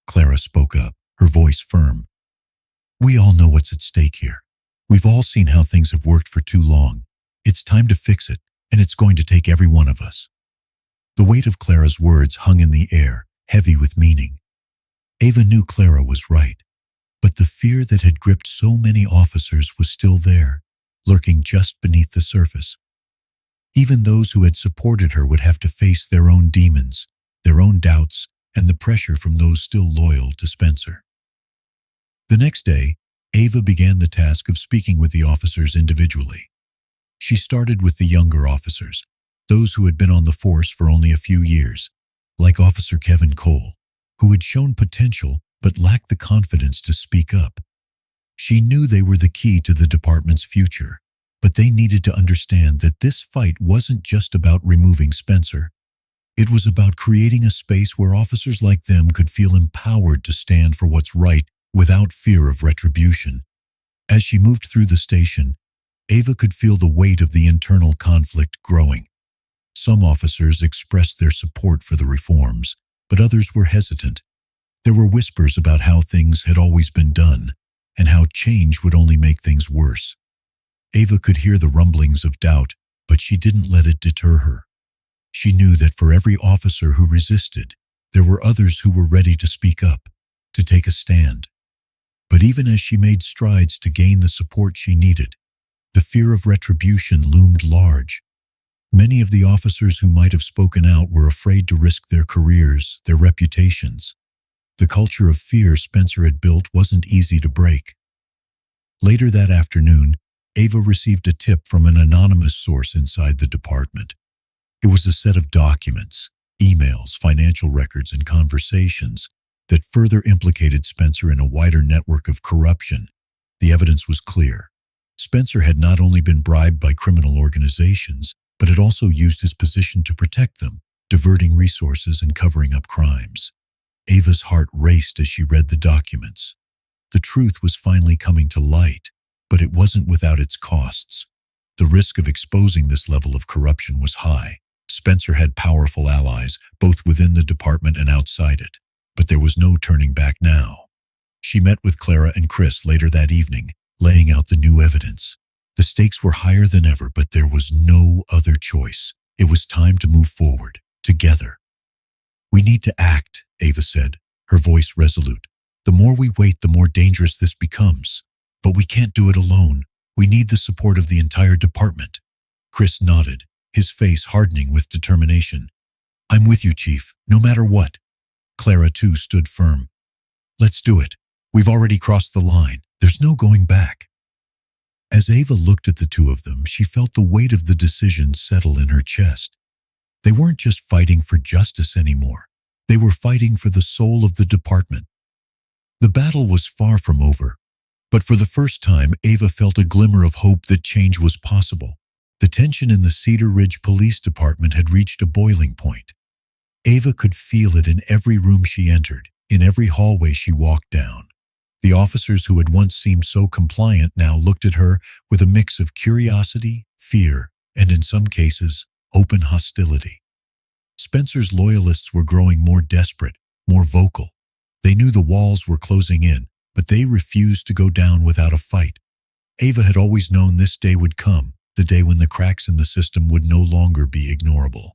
Clara spoke up, her voice firm. "We all know what's at stake here. We've all seen how things have worked for too long. It's time to fix it, and it's going to take every one of us." The weight of Clara's words hung in the air, heavy with meaning. Ava knew Clara was right, but the fear that had gripped so many officers was still there, lurking just beneath the surface. Even those who had supported her would have to face their own demons, their own doubts, and the pressure from those still loyal to Spencer. The next day, Ava began the task of speaking with the officers individually. She started with the younger officers, those who had been on the force for only a few years, like Officer Kevin Cole, who had shown potential but lacked the confidence to speak up. She knew they were the key to the department's future, but they needed to understand that this fight wasn't just about removing Spencer. It was about creating a space where officers like them could feel empowered to stand for what's right without fear of retribution. As she moved through the station, Ava could feel the weight of the internal conflict growing. Some officers expressed their support for the reforms, but others were hesitant. There were whispers about how things had always been done, and how change would only make things worse. Ava could hear the rumblings of doubt, but she didn't let it deter her. She knew that for every officer who resisted, there were others who were ready to speak up, to take a stand. But even as she made strides to gain the support she needed, the fear of retribution loomed large. Many of the officers who might have spoken out were afraid to risk their careers, their reputations. The culture of fear Spencer had built wasn't easy to break. Later that afternoon, Ava received a tip from an anonymous source inside the department. It was a set of documents, emails, financial records, and conversations that further implicated Spencer in a wider network of corruption. The evidence was clear. Spencer had not only been bribed by criminal organizations, but had also used his position to protect them, diverting resources and covering up crimes. Ava's heart raced as she read the documents. The truth was finally coming to light, but it wasn't without its costs. The risk of exposing this level of corruption was high. Spencer had powerful allies, both within the department and outside it, but there was no turning back now. She met with Clara and Chris later that evening, laying out the new evidence. The stakes were higher than ever, but there was no other choice. It was time to move forward, together. "We need to act," Ava said, her voice resolute. "The more we wait, the more dangerous this becomes. But we can't do it alone. We need the support of the entire department." Chris nodded, his face hardening with determination. "I'm with you, Chief, no matter what." Clara, too, stood firm. "Let's do it. We've already crossed the line. There's no going back." As Ava looked at the two of them, she felt the weight of the decision settle in her chest. They weren't just fighting for justice anymore. They were fighting for the soul of the department. The battle was far from over, but for the first time, Ava felt a glimmer of hope that change was possible. The tension in the Cedar Ridge Police Department had reached a boiling point. Ava could feel it in every room she entered, in every hallway she walked down. The officers who had once seemed so compliant now looked at her with a mix of curiosity, fear, and in some cases, open hostility. Spencer's loyalists were growing more desperate, more vocal. They knew the walls were closing in, but they refused to go down without a fight. Ava had always known this day would come, the day when the cracks in the system would no longer be ignorable.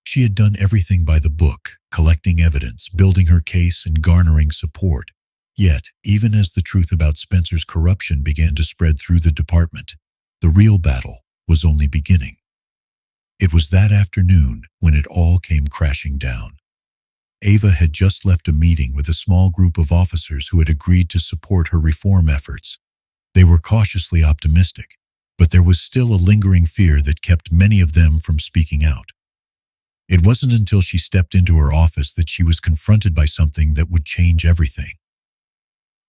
She had done everything by the book, collecting evidence, building her case, and garnering support. Yet, even as the truth about Spencer's corruption began to spread through the department, the real battle was only beginning. It was that afternoon when it all came crashing down. Ava had just left a meeting with a small group of officers who had agreed to support her reform efforts. They were cautiously optimistic, but there was still a lingering fear that kept many of them from speaking out. It wasn't until she stepped into her office that she was confronted by something that would change everything.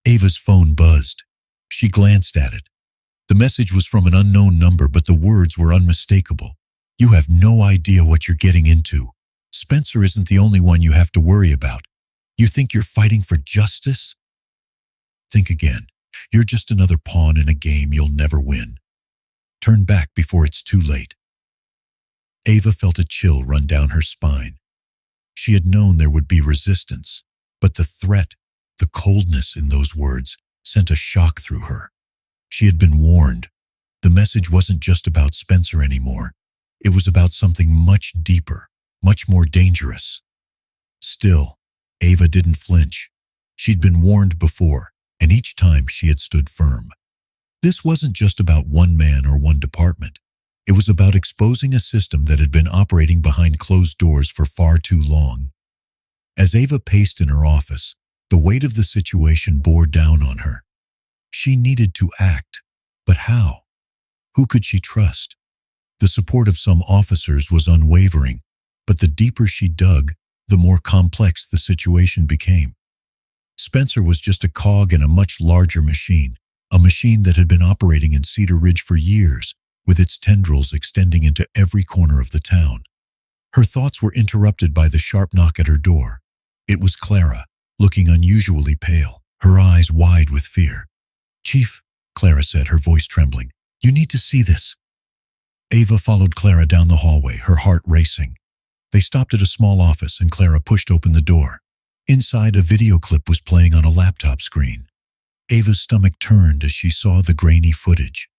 Ava's phone buzzed. She glanced at it. The message was from an unknown number, but the words were unmistakable. "You have no idea what you're getting into. Spencer isn't the only one you have to worry about. You think you're fighting for justice? Think again. You're just another pawn in a game you'll never win. Turn back before it's too late." Ava felt a chill run down her spine. She had known there would be resistance, but the threat, the coldness in those words, sent a shock through her. She had been warned. The message wasn't just about Spencer anymore. It was about something much deeper, much more dangerous. Still, Ava didn't flinch. She'd been warned before, and each time she had stood firm. This wasn't just about one man or one department. It was about exposing a system that had been operating behind closed doors for far too long. As Ava paced in her office, the weight of the situation bore down on her. She needed to act, but how? Who could she trust? The support of some officers was unwavering, but the deeper she dug, the more complex the situation became. Spencer was just a cog in a much larger machine, a machine that had been operating in Cedar Ridge for years, with its tendrils extending into every corner of the town. Her thoughts were interrupted by the sharp knock at her door. It was Clara, looking unusually pale, her eyes wide with fear. "Chief," Clara said, her voice trembling, "you need to see this." Ava followed Clara down the hallway, her heart racing. They stopped at a small office and Clara pushed open the door. Inside, a video clip was playing on a laptop screen. Ava's stomach turned as she saw the grainy footage.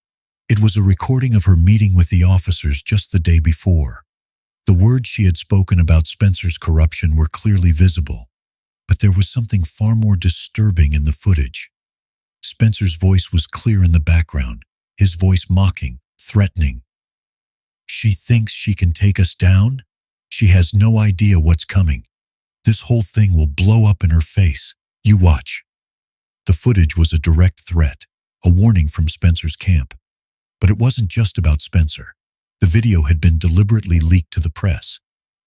It was a recording of her meeting with the officers just the day before. The words she had spoken about Spencer's corruption were clearly visible, but there was something far more disturbing in the footage. Spencer's voice was clear in the background, his voice mocking, threatening. "She thinks she can take us down? She has no idea what's coming. This whole thing will blow up in her face. You watch." The footage was a direct threat, a warning from Spencer's camp. But it wasn't just about Spencer. The video had been deliberately leaked to the press.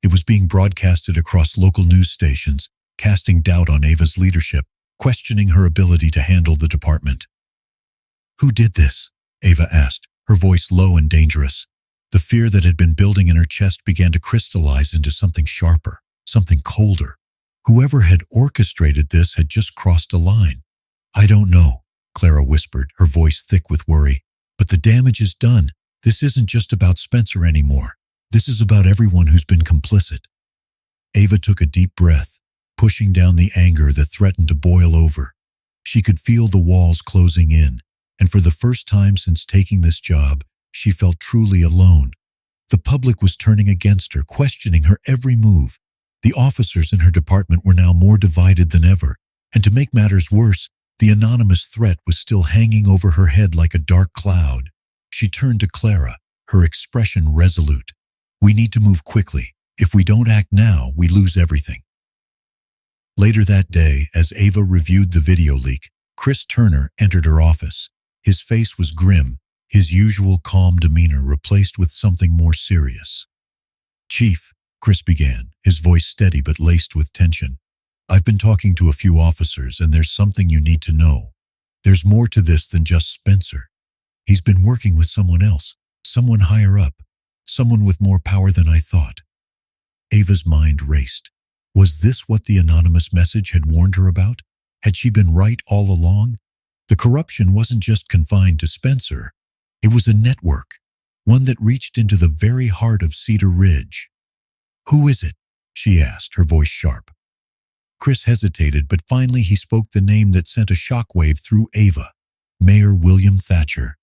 It was being broadcasted across local news stations, casting doubt on Ava's leadership, questioning her ability to handle the department. "Who did this?" Ava asked, her voice low and dangerous. The fear that had been building in her chest began to crystallize into something sharper, something colder. Whoever had orchestrated this had just crossed a line. "I don't know," Clara whispered, her voice thick with worry. "But the damage is done. This isn't just about Spencer anymore. This is about everyone who's been complicit." Ava took a deep breath, pushing down the anger that threatened to boil over. She could feel the walls closing in, and for the first time since taking this job, she felt truly alone. The public was turning against her, questioning her every move. The officers in her department were now more divided than ever, and to make matters worse, the anonymous threat was still hanging over her head like a dark cloud. She turned to Clara, her expression resolute. "We need to move quickly. If we don't act now, we lose everything." Later that day, as Ava reviewed the video leak, Chris Turner entered her office. His face was grim, his usual calm demeanor replaced with something more serious. "Chief," Chris began, his voice steady but laced with tension, "I've been talking to a few officers, and there's something you need to know. There's more to this than just Spencer. He's been working with someone else, someone higher up, someone with more power than I thought." Ava's mind raced. Was this what the anonymous message had warned her about? Had she been right all along? The corruption wasn't just confined to Spencer. It was a network, one that reached into the very heart of Cedar Ridge. "Who is it?" she asked, her voice sharp. Chris hesitated, but finally he spoke the name that sent a shockwave through Ava. Mayor William Thatcher.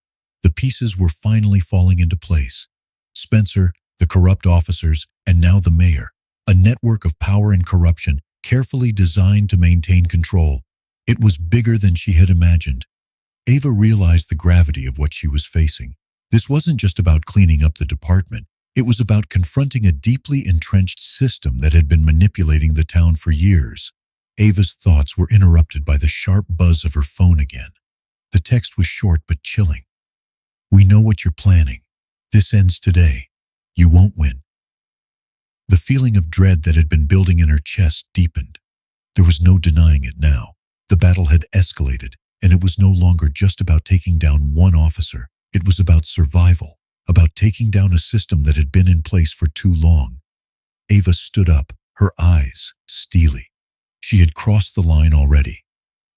The pieces were finally falling into place. Spencer, the corrupt officers, and now the mayor. A network of power and corruption, carefully designed to maintain control. It was bigger than she had imagined. Ava realized the gravity of what she was facing. This wasn't just about cleaning up the department. It was about confronting a deeply entrenched system that had been manipulating the town for years. Ava's thoughts were interrupted by the sharp buzz of her phone again. The text was short but chilling. "We know what you're planning. This ends today. You won't win." The feeling of dread that had been building in her chest deepened. There was no denying it now. The battle had escalated, and it was no longer just about taking down one officer. It was about survival, about taking down a system that had been in place for too long. Ava stood up, her eyes steely. She had crossed the line already.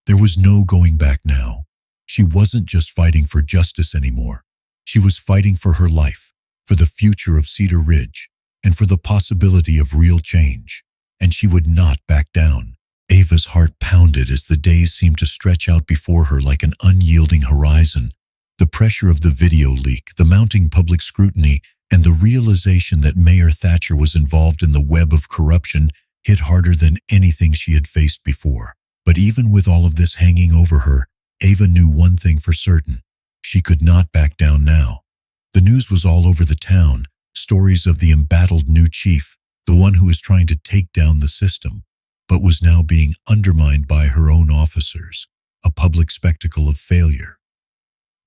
There was no going back now. She wasn't just fighting for justice anymore. She was fighting for her life, for the future of Cedar Ridge, and for the possibility of real change. And she would not back down. Ava's heart pounded as the days seemed to stretch out before her like an unyielding horizon. The pressure of the video leak, the mounting public scrutiny, and the realization that Mayor Thatcher was involved in the web of corruption hit harder than anything she had faced before. But even with all of this hanging over her, Ava knew one thing for certain. She could not back down now. The news was all over the town, stories of the embattled new chief, the one who was trying to take down the system, but was now being undermined by her own officers, a public spectacle of failure.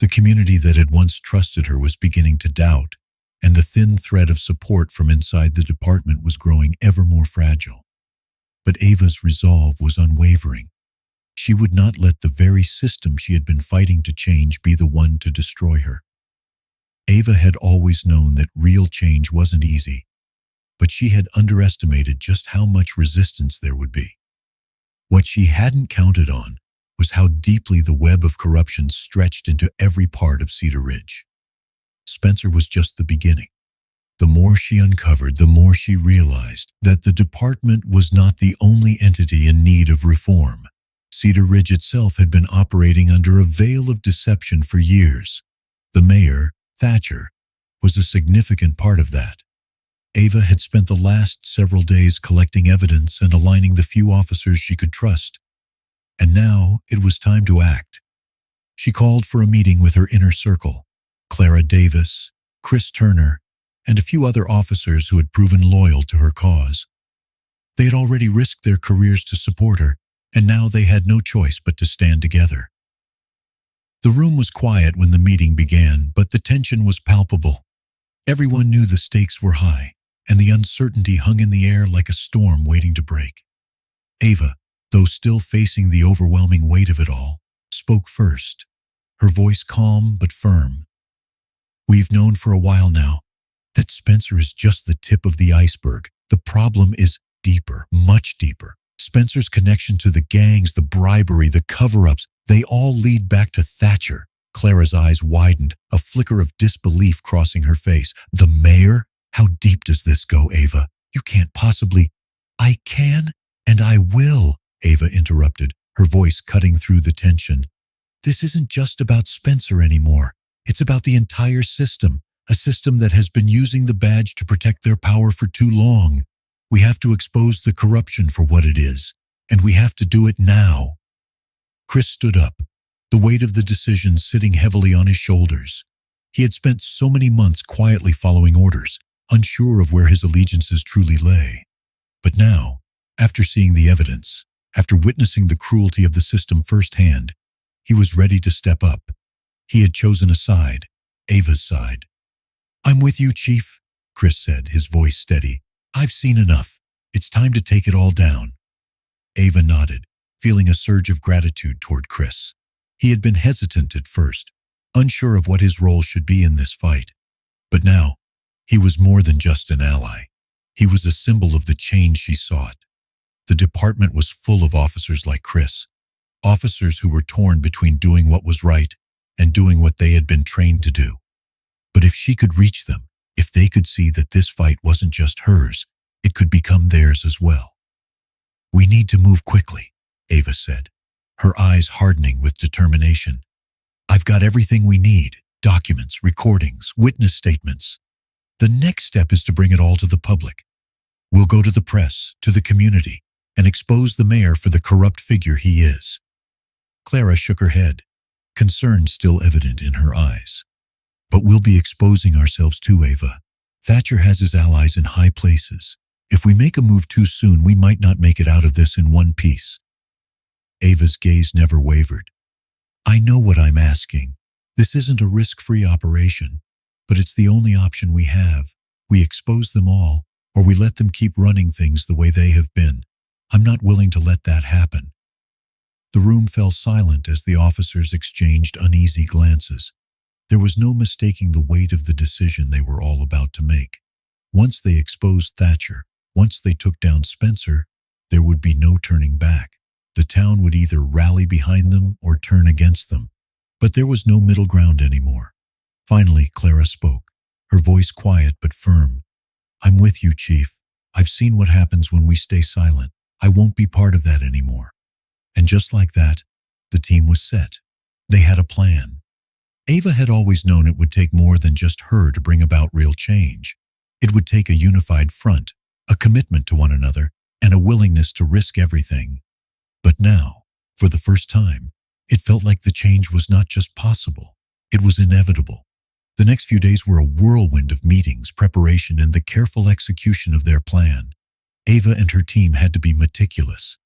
The community that had once trusted her was beginning to doubt, and the thin thread of support from inside the department was growing ever more fragile. But Ava's resolve was unwavering. She would not let the very system she had been fighting to change be the one to destroy her. Ava had always known that real change wasn't easy, but she had underestimated just how much resistance there would be. What she hadn't counted on was how deeply the web of corruption stretched into every part of Cedar Ridge. Spencer was just the beginning. The more she uncovered, the more she realized that the department was not the only entity in need of reform. Cedar Ridge itself had been operating under a veil of deception for years. The mayor, Thatcher, was a significant part of that. Ava had spent the last several days collecting evidence and aligning the few officers she could trust. And now it was time to act. She called for a meeting with her inner circle, Clara Davis, Chris Turner, and a few other officers who had proven loyal to her cause. They had already risked their careers to support her, and now they had no choice but to stand together. The room was quiet when the meeting began, but the tension was palpable. Everyone knew the stakes were high, and the uncertainty hung in the air like a storm waiting to break. Ava, though still facing the overwhelming weight of it all, spoke first, her voice calm but firm. "We've known for a while now that Spencer is just the tip of the iceberg. The problem is deeper, much deeper. Spencer's connection to the gangs, the bribery, the cover-ups, they all lead back to Thatcher." Clara's eyes widened, a flicker of disbelief crossing her face. "The mayor? How deep does this go, Ava? You can't possibly—" "I can, and I will," Ava interrupted, her voice cutting through the tension. "This isn't just about Spencer anymore. It's about the entire system, a system that has been using the badge to protect their power for too long. We have to expose the corruption for what it is, and we have to do it now." Chris stood up, the weight of the decision sitting heavily on his shoulders. He had spent so many months quietly following orders, unsure of where his allegiances truly lay. But now, after seeing the evidence, after witnessing the cruelty of the system firsthand, he was ready to step up. He had chosen a side, Ava's side. "I'm with you, Chief," Chris said, his voice steady. "I've seen enough. It's time to take it all down." Ava nodded, feeling a surge of gratitude toward Chris. He had been hesitant at first, unsure of what his role should be in this fight. But now, he was more than just an ally. He was a symbol of the change she sought. The department was full of officers like Chris, officers who were torn between doing what was right and doing what they had been trained to do. But if she could reach them, if they could see that this fight wasn't just hers, it could become theirs as well. "We need to move quickly," Ava said, her eyes hardening with determination. "I've got everything we need, documents, recordings, witness statements. The next step is to bring it all to the public. We'll go to the press, to the community, and expose the mayor for the corrupt figure he is." Clara shook her head, concern still evident in her eyes. "But we'll be exposing ourselves too, Ava. Thatcher has his allies in high places. If we make a move too soon, we might not make it out of this in one piece." Ava's gaze never wavered. "I know what I'm asking. This isn't a risk-free operation, but it's the only option we have. We expose them all, or we let them keep running things the way they have been. I'm not willing to let that happen." The room fell silent as the officers exchanged uneasy glances. There was no mistaking the weight of the decision they were all about to make. Once they exposed Thatcher, once they took down Spencer, there would be no turning back. The town would either rally behind them or turn against them. But there was no middle ground anymore. Finally, Clara spoke, her voice quiet but firm. "I'm with you, Chief. I've seen what happens when we stay silent. I won't be part of that anymore." And just like that, the team was set. They had a plan. Ava had always known it would take more than just her to bring about real change. It would take a unified front, a commitment to one another, and a willingness to risk everything. But now, for the first time, it felt like the change was not just possible, it was inevitable. The next few days were a whirlwind of meetings, preparation, and the careful execution of their plan. Ava and her team had to be meticulous.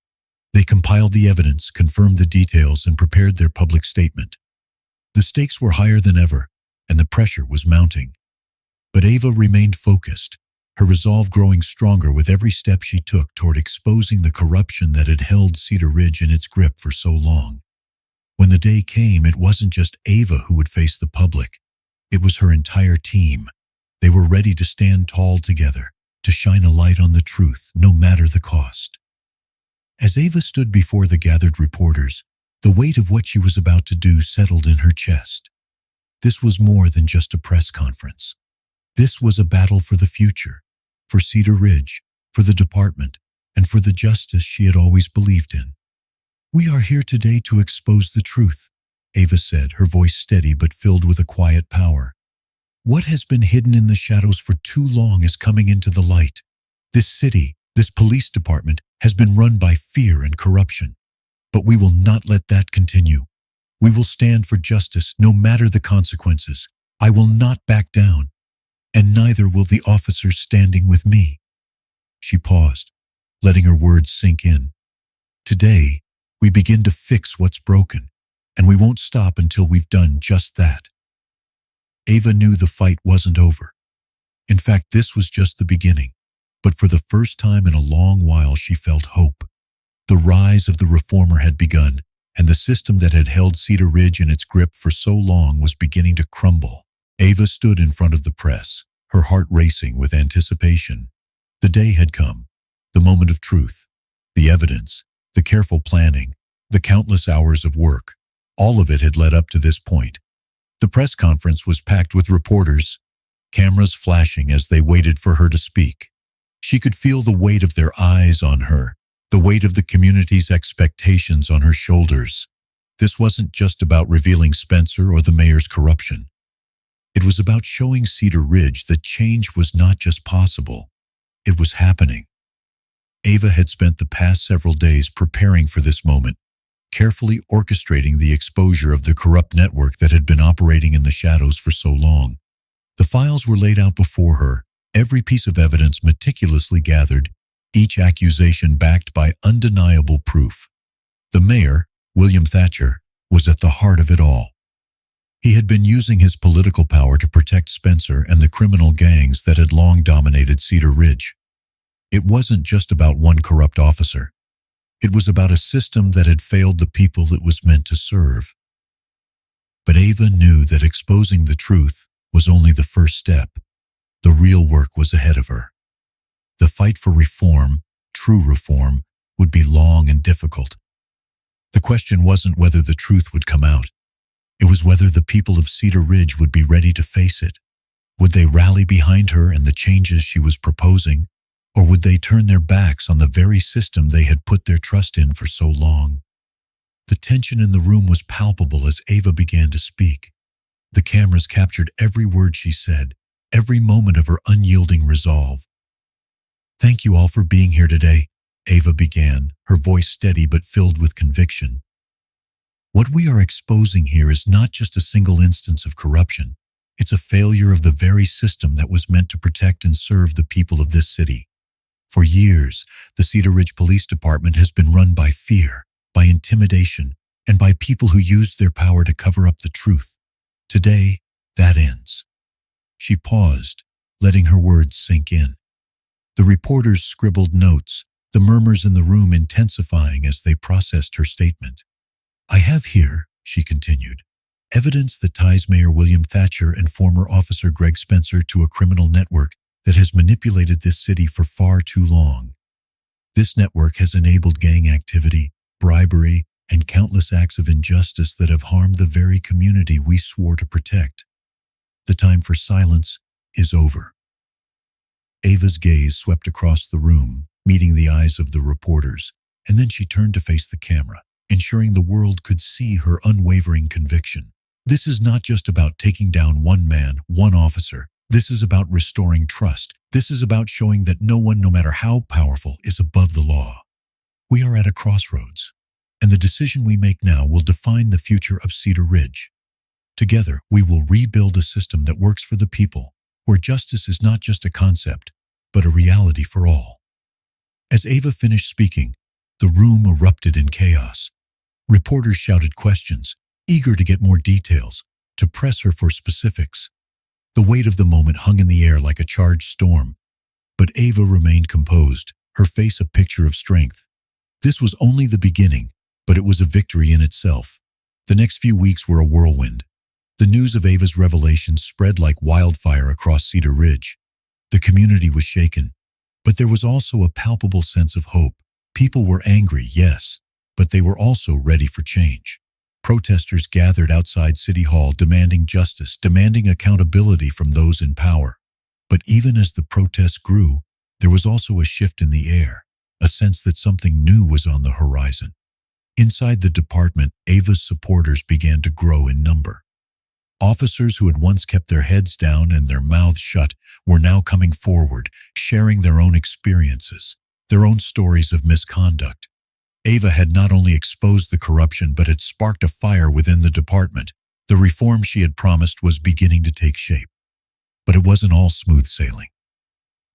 They compiled the evidence, confirmed the details, and prepared their public statement. The stakes were higher than ever, and the pressure was mounting. But Ava remained focused, her resolve growing stronger with every step she took toward exposing the corruption that had held Cedar Ridge in its grip for so long. When the day came, it wasn't just Ava who would face the public. It was her entire team. They were ready to stand tall together, to shine a light on the truth, no matter the cost. As Ava stood before the gathered reporters, the weight of what she was about to do settled in her chest. This was more than just a press conference. This was a battle for the future, for Cedar Ridge, for the department, and for the justice she had always believed in. "We are here today to expose the truth," Ava said, her voice steady but filled with a quiet power. "What has been hidden in the shadows for too long is coming into the light. This city, this police department, has been run by fear and corruption. But we will not let that continue. We will stand for justice no matter the consequences. I will not back down, and neither will the officers standing with me." She paused, letting her words sink in. Today, we begin to fix what's broken, and we won't stop until we've done just that. Ava knew the fight wasn't over. In fact, this was just the beginning. But for the first time in a long while, she felt hope. The rise of the reformer had begun, and the system that had held Cedar Ridge in its grip for so long was beginning to crumble. Ava stood in front of the press, her heart racing with anticipation. The day had come, the moment of truth, the evidence, the careful planning, the countless hours of work. All of it had led up to this point. The press conference was packed with reporters, cameras flashing as they waited for her to speak. She could feel the weight of their eyes on her, the weight of the community's expectations on her shoulders. This wasn't just about revealing Spencer or the mayor's corruption. It was about showing Cedar Ridge that change was not just possible, it was happening. Ava had spent the past several days preparing for this moment, carefully orchestrating the exposure of the corrupt network that had been operating in the shadows for so long. The files were laid out before her, every piece of evidence meticulously gathered, each accusation backed by undeniable proof. The mayor, William Thatcher, was at the heart of it all. He had been using his political power to protect Spencer and the criminal gangs that had long dominated Cedar Ridge. It wasn't just about one corrupt officer. It was about a system that had failed the people it was meant to serve. But Ava knew that exposing the truth was only the first step. The real work was ahead of her. The fight for reform, true reform, would be long and difficult. The question wasn't whether the truth would come out. It was whether the people of Cedar Ridge would be ready to face it. Would they rally behind her and the changes she was proposing, or would they turn their backs on the very system they had put their trust in for so long? The tension in the room was palpable as Ava began to speak. The cameras captured every word she said, every moment of her unyielding resolve. "Thank you all for being here today," Ava began, her voice steady but filled with conviction. "What we are exposing here is not just a single instance of corruption. It's a failure of the very system that was meant to protect and serve the people of this city. For years, the Cedar Ridge Police Department has been run by fear, by intimidation, and by people who used their power to cover up the truth. Today, that ends." She paused, letting her words sink in. The reporters scribbled notes, the murmurs in the room intensifying as they processed her statement. "I have here," she continued, "evidence that ties Mayor William Thatcher and former Officer Greg Spencer to a criminal network that has manipulated this city for far too long. This network has enabled gang activity, bribery, and countless acts of injustice that have harmed the very community we swore to protect. The time for silence is over." Ava's gaze swept across the room, meeting the eyes of the reporters, and then she turned to face the camera, ensuring the world could see her unwavering conviction. This is not just about taking down one man, one officer. This is about restoring trust. This is about showing that no one, no matter how powerful, is above the law. We are at a crossroads, and the decision we make now will define the future of Cedar Ridge. Together, we will rebuild a system that works for the people, where justice is not just a concept, but a reality for all. As Ava finished speaking, the room erupted in chaos. Reporters shouted questions, eager to get more details, to press her for specifics. The weight of the moment hung in the air like a charged storm. But Ava remained composed, her face a picture of strength. This was only the beginning, but it was a victory in itself. The next few weeks were a whirlwind. The news of Ava's revelation spread like wildfire across Cedar Ridge. The community was shaken, but there was also a palpable sense of hope. People were angry, yes, but they were also ready for change. Protesters gathered outside City Hall demanding justice, demanding accountability from those in power. But even as the protests grew, there was also a shift in the air, a sense that something new was on the horizon. Inside the department, Ava's supporters began to grow in number. Officers who had once kept their heads down and their mouths shut were now coming forward, sharing their own experiences, their own stories of misconduct. Ava had not only exposed the corruption, but had sparked a fire within the department. The reform she had promised was beginning to take shape. But it wasn't all smooth sailing.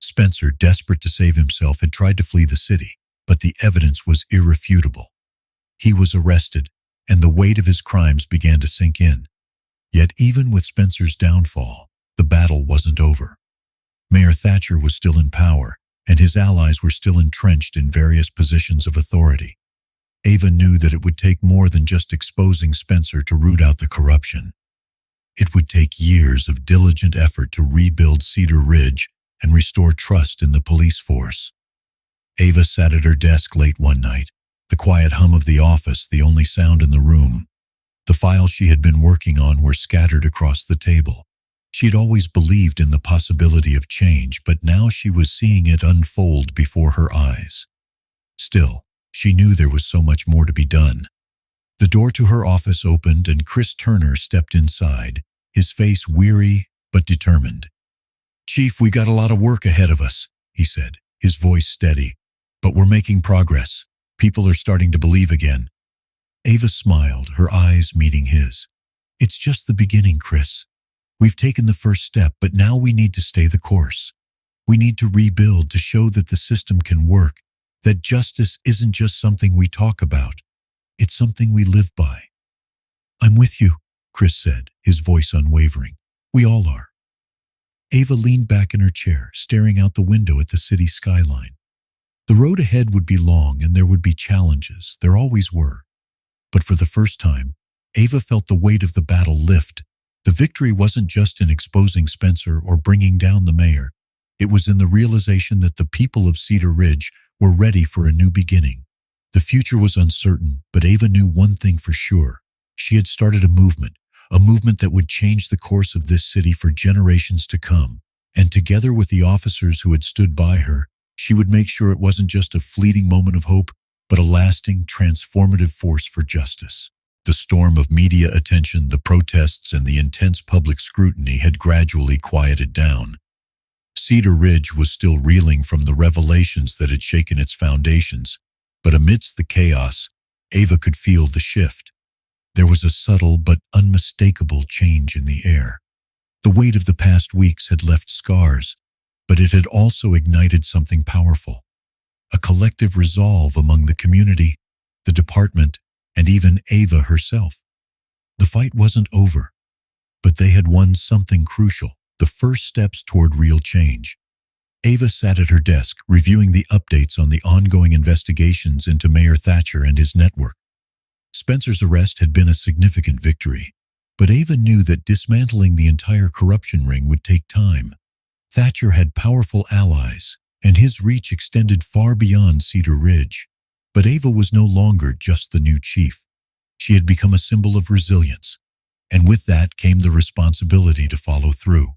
Spencer, desperate to save himself, had tried to flee the city, but the evidence was irrefutable. He was arrested, and the weight of his crimes began to sink in. Yet even with Spencer's downfall, the battle wasn't over. Mayor Thatcher was still in power, and his allies were still entrenched in various positions of authority. Ava knew that it would take more than just exposing Spencer to root out the corruption. It would take years of diligent effort to rebuild Cedar Ridge and restore trust in the police force. Ava sat at her desk late one night, the quiet hum of the office the only sound in the room. The files she had been working on were scattered across the table. She had always believed in the possibility of change, but now she was seeing it unfold before her eyes. Still, she knew there was so much more to be done. The door to her office opened and Chris Turner stepped inside, his face weary but determined. "Chief, we got a lot of work ahead of us," he said, his voice steady. "But we're making progress. People are starting to believe again." Ava smiled, her eyes meeting his. "It's just the beginning, Chris. We've taken the first step, but now we need to stay the course. We need to rebuild to show that the system can work, that justice isn't just something we talk about. It's something we live by." "I'm with you," Chris said, his voice unwavering. "We all are." Ava leaned back in her chair, staring out the window at the city skyline. The road ahead would be long and there would be challenges. There always were. But for the first time, Ava felt the weight of the battle lift. The victory wasn't just in exposing Spencer or bringing down the mayor. It was in the realization that the people of Cedar Ridge were ready for a new beginning. The future was uncertain, but Ava knew one thing for sure. She had started a movement that would change the course of this city for generations to come. And together with the officers who had stood by her, she would make sure it wasn't just a fleeting moment of hope, but a lasting, transformative force for justice. The storm of media attention, the protests, and the intense public scrutiny had gradually quieted down. Cedar Ridge was still reeling from the revelations that had shaken its foundations, but amidst the chaos, Ava could feel the shift. There was a subtle but unmistakable change in the air. The weight of the past weeks had left scars, but it had also ignited something powerful. A collective resolve among the community, the department, and even Ava herself. The fight wasn't over, but they had won something crucial, the first steps toward real change. Ava sat at her desk, reviewing the updates on the ongoing investigations into Mayor Thatcher and his network. Spencer's arrest had been a significant victory, but Ava knew that dismantling the entire corruption ring would take time. Thatcher had powerful allies, and his reach extended far beyond Cedar Ridge. But Ava was no longer just the new chief. She had become a symbol of resilience, and with that came the responsibility to follow through.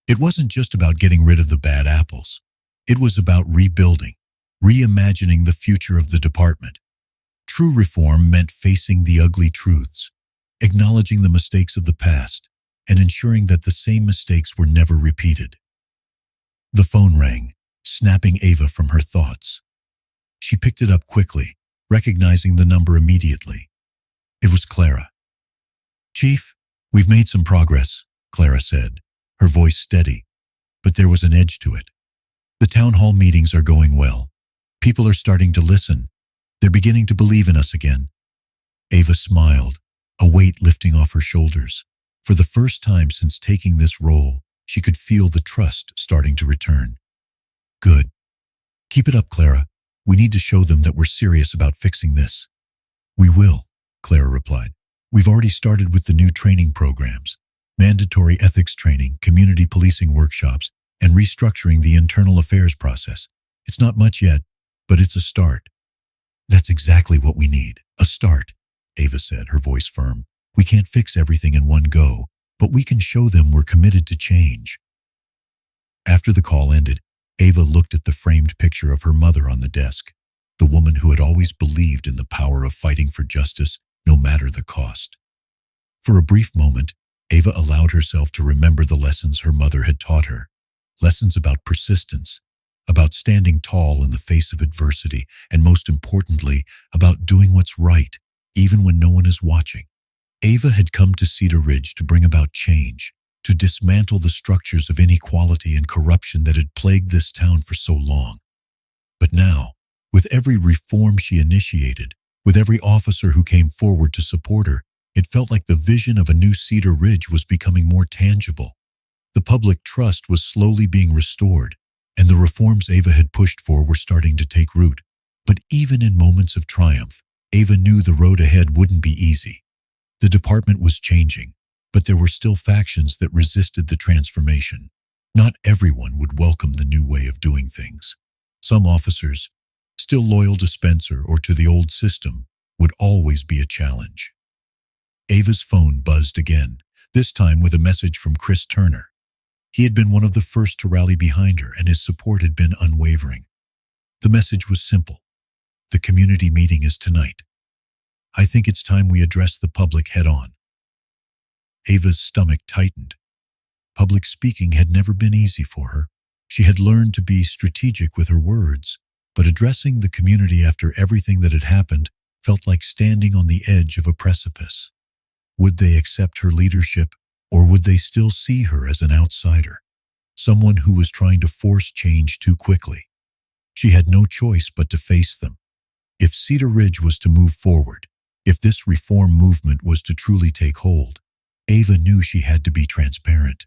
It wasn't just about getting rid of the bad apples. It was about rebuilding, reimagining the future of the department. True reform meant facing the ugly truths, acknowledging the mistakes of the past, and ensuring that the same mistakes were never repeated. The phone rang, snapping Ava from her thoughts. She picked it up quickly, recognizing the number immediately. It was Clara. "Chief, we've made some progress," Clara said, her voice steady, but there was an edge to it. "The town hall meetings are going well. People are starting to listen. They're beginning to believe in us again." Ava smiled, a weight lifting off her shoulders. For the first time since taking this role, she could feel the trust starting to return. "Good. Keep it up, Clara. We need to show them that we're serious about fixing this." "We will," Clara replied. "We've already started with the new training programs, mandatory ethics training, community policing workshops, and restructuring the internal affairs process. It's not much yet, but it's a start." "That's exactly what we need, a start," Ava said, her voice firm. "We can't fix everything in one go, but we can show them we're committed to change." After the call ended, Ava looked at the framed picture of her mother on the desk, the woman who had always believed in the power of fighting for justice, no matter the cost. For a brief moment, Ava allowed herself to remember the lessons her mother had taught her, lessons about persistence, about standing tall in the face of adversity, and most importantly, about doing what's right, even when no one is watching. Ava had come to Cedar Ridge to bring about change, to dismantle the structures of inequality and corruption that had plagued this town for so long. But now, with every reform she initiated, with every officer who came forward to support her, it felt like the vision of a new Cedar Ridge was becoming more tangible. The public trust was slowly being restored, and the reforms Ava had pushed for were starting to take root. But even in moments of triumph, Ava knew the road ahead wouldn't be easy. The department was changing, but there were still factions that resisted the transformation. Not everyone would welcome the new way of doing things. Some officers, still loyal to Spencer or to the old system, would always be a challenge. Ava's phone buzzed again, this time with a message from Chris Turner. He had been one of the first to rally behind her, and his support had been unwavering. The message was simple. The community meeting is tonight. I think it's time we address the public head-on. Ava's stomach tightened. Public speaking had never been easy for her. She had learned to be strategic with her words, but addressing the community after everything that had happened felt like standing on the edge of a precipice. Would they accept her leadership, or would they still see her as an outsider, someone who was trying to force change too quickly? She had no choice but to face them. If Cedar Ridge was to move forward, if this reform movement was to truly take hold, Ava knew she had to be transparent.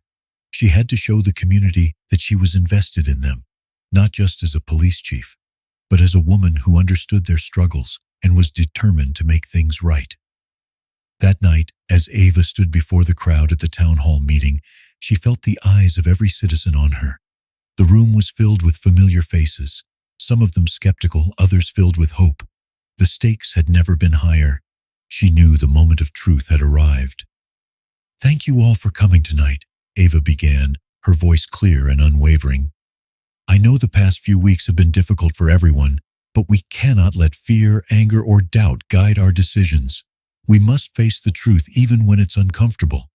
She had to show the community that she was invested in them, not just as a police chief, but as a woman who understood their struggles and was determined to make things right. That night, as Ava stood before the crowd at the town hall meeting, she felt the eyes of every citizen on her. The room was filled with familiar faces, some of them skeptical, others filled with hope. The stakes had never been higher. She knew the moment of truth had arrived. "Thank you all for coming tonight," Ava began, her voice clear and unwavering. "I know the past few weeks have been difficult for everyone, but we cannot let fear, anger, or doubt guide our decisions. We must face the truth even when it's uncomfortable."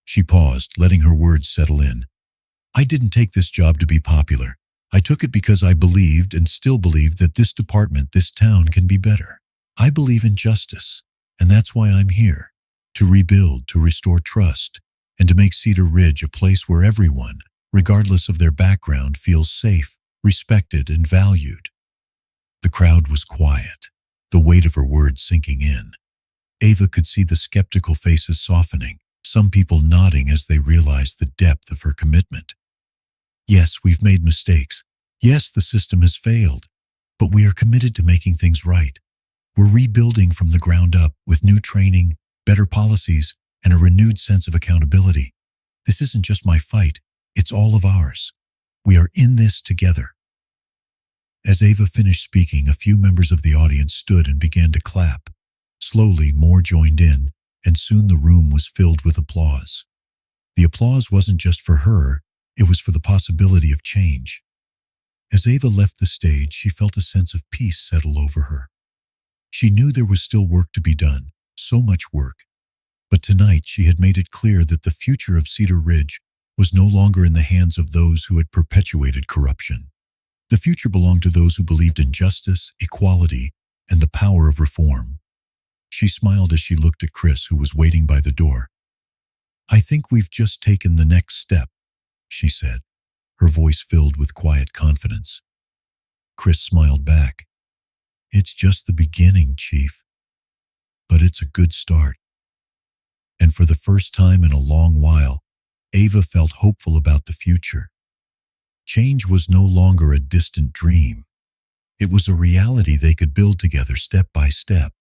She paused, letting her words settle in. "I didn't take this job to be popular. I took it because I believed and still believe that this department, this town, can be better. I believe in justice, and that's why I'm here, to rebuild, to restore trust, and to make Cedar Ridge a place where everyone, regardless of their background, feels safe, respected, and valued." The crowd was quiet, the weight of her words sinking in. Ava could see the skeptical faces softening, some people nodding as they realized the depth of her commitment. "Yes, we've made mistakes. Yes, the system has failed, but we are committed to making things right. We're rebuilding from the ground up with new training, better policies, and a renewed sense of accountability. This isn't just my fight, it's all of ours. We are in this together." As Ava finished speaking, a few members of the audience stood and began to clap. Slowly, more joined in, and soon the room was filled with applause. The applause wasn't just for her, it was for the possibility of change. As Ava left the stage, she felt a sense of peace settle over her. She knew there was still work to be done, so much work. But tonight she had made it clear that the future of Cedar Ridge was no longer in the hands of those who had perpetuated corruption. The future belonged to those who believed in justice, equality, and the power of reform. She smiled as she looked at Chris, who was waiting by the door. "I think we've just taken the next step," she said, her voice filled with quiet confidence. Chris smiled back. "It's just the beginning, Chief. But it's a good start." And for the first time in a long while, Ava felt hopeful about the future. Change was no longer a distant dream. It was a reality they could build together step by step.